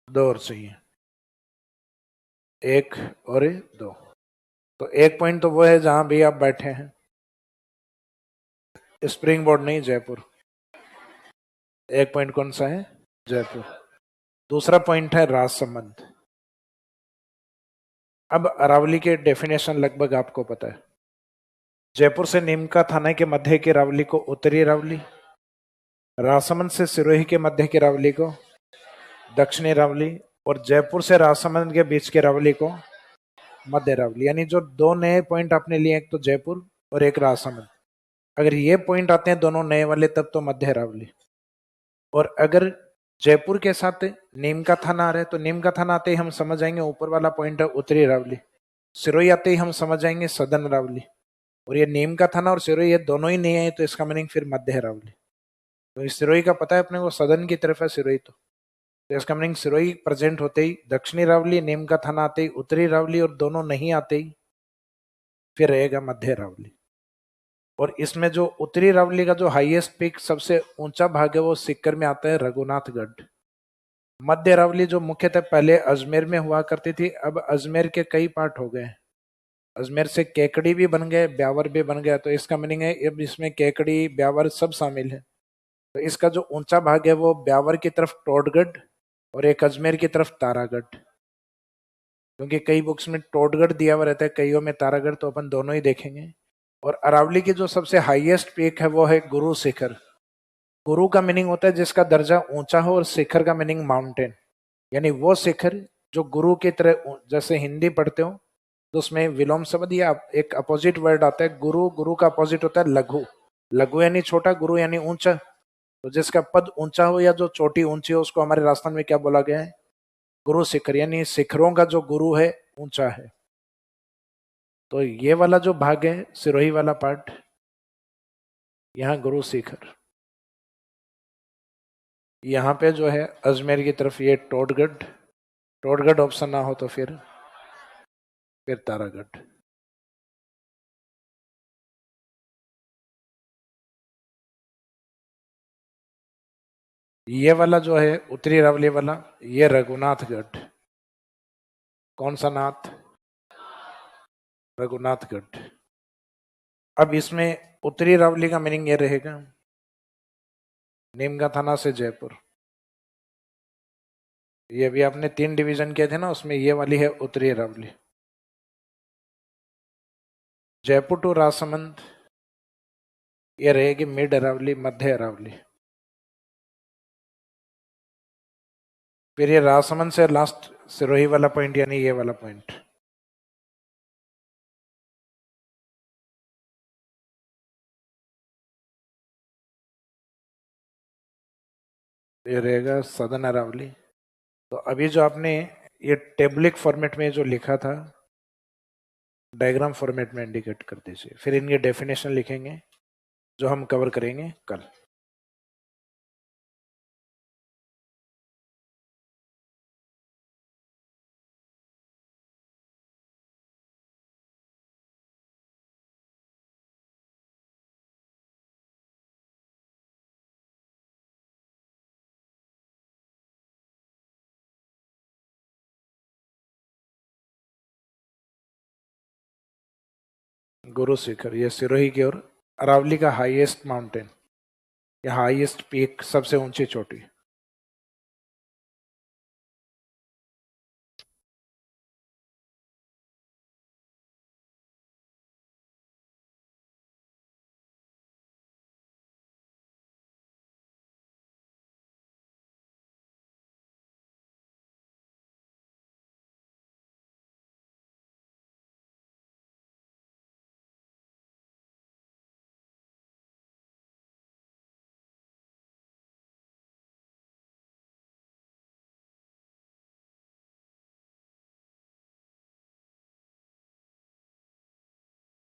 2 और चाहिए, 1 और 2। तो 1 पॉइंट तो वो है जहां भी आप बैठे हैं, स्प्रिंग बोर्ड नहीं, जयपुर। 1 पॉइंट कौन सा है, जयपुर। दूसरा पॉइंट है राजसमंद। अब अरावली के डेफिनेशन लगभग आपको पता है। जयपुर से नीमका थाना के मध्य की अरावली को उत्तरी अरावली, राजसमंद से सिरोही के मध्य की अरावली को दक्षिणी अरावली, और जयपुर से राजसमंद के बीच की अरावली को मध्य अरावली। यानी जो 2 नए पॉइंट आपने लिए, एक तो जयपुर और एक राजसमंद, अगर ये पॉइंट आते हैं दोनों नए वाले तब तो मध्य अरावली। और अगर जयपुर के साथ नीम का थाना आ रहा है तो नीम का थाना आते ही हम समझ जाएंगे ऊपर वाला पॉइंट है उत्तरी अरावली, सिरोही आते ही हम समझ जाएंगे सदर्न अरावली, और ये नीम का थाना और सिरोही ये दोनों ही नहीं है तो इसका मीनिंग फिर मध्य अरावली। तो इस सिरोही का पता है अपने को, सदर्न की तरफ है सिरोही। तो तो इसका मीनिंग सिरोही प्रेजेंट होते ही, दक्षिणी रावली, नीम का थाना आते ही, उत्तरी रावली और दोनों नहीं आते ही फिर रहेगा मध्य रावली। और इसमें जो उत्तरी रावली का जो हाईएस्ट पीक, सबसे ऊंचा भाग है, वो सीकर में आता है, रघुनाथगढ़। मध्य रावली जो मुख्यतः पहले अजमेर में हुआ करती थी, अब अजमेर के कई पार्ट हो गए। अजमेर से केकड़ी भी बन गए, ब्यावर भी बन गया। तो इसका मीनिंग है अब इसमें केकड़ी, ब्यावर सब शामिल है। तो इसका जो ऊंचा भाग है वो ब्यावर की तरफ टोडगढ़ और एक अजमेर की तरफ तारागढ़। क्योंकि कई बुक्स में टोडगढ़ दिया हुआ रहता है, कईयों में तारागढ़, तो अपन दोनों ही देखेंगे। और अरावली की जो सबसे हाईएस्ट पीक है वो है गुरु शिखर। गुरु का मीनिंग होता है जिसका दर्जा ऊंचा हो, और शिखर का मीनिंग माउंटेन, यानी वो शिखर जो गुरु की तरह, जैसे हिंदी पढ़ते हो तो उसमें विलोम शब्द या एक अपोजिट वर्ड आता है गुरु। गुरु का अपोजिट होता है लघु। लघु यानी छोटा, गुरु यानी ऊंचा। तो जिसका पद ऊंचा हो या जो चोटी ऊंची हो, उसको हमारे राजस्थान में क्या बोला गया है? गुरु शिखर, यानी शिखरों का जो गुरु है ऊंचा है। तो ये वाला जो भाग है, सिरोही वाला पार्ट, यहाँ गुरु शिखर। यहाँ पे जो है अजमेर की तरफ ये टोडगढ़। टोडगढ़ ऑप्शन ना हो तो फिर तारागढ़। ये वाला जो है उत्तरी रावली वाला, ये रघुनाथगढ़। कौन सा नाथ? रघुनाथगढ़। अब इसमें उत्तरी रावली का मीनिंग ये रहेगा, नीमका थाना से जयपुर। ये भी आपने 3 डिवीजन किए थे ना, उसमें ये वाली है उत्तरी रावली। जयपुर टू राजसमंद ये रहेगी मिड अरावली, मध्य अरावली। फिर ये राजसमंद से लास्ट सिरोही वाला पॉइंट, यानी ये वाला पॉइंट, ये रहेगा सदर्न अरावली। तो अभी जो आपने ये टेबलिक फॉर्मेट में जो लिखा था, डायग्राम फॉर्मेट में इंडिकेट कर दीजिए। फिर इनके डेफिनेशन लिखेंगे जो हम कवर करेंगे कल। गुरु शिखर ये सिरोही की ओर, अरावली का हाईएस्ट माउंटेन या हाईएस्ट पीक, सबसे ऊंची चोटी।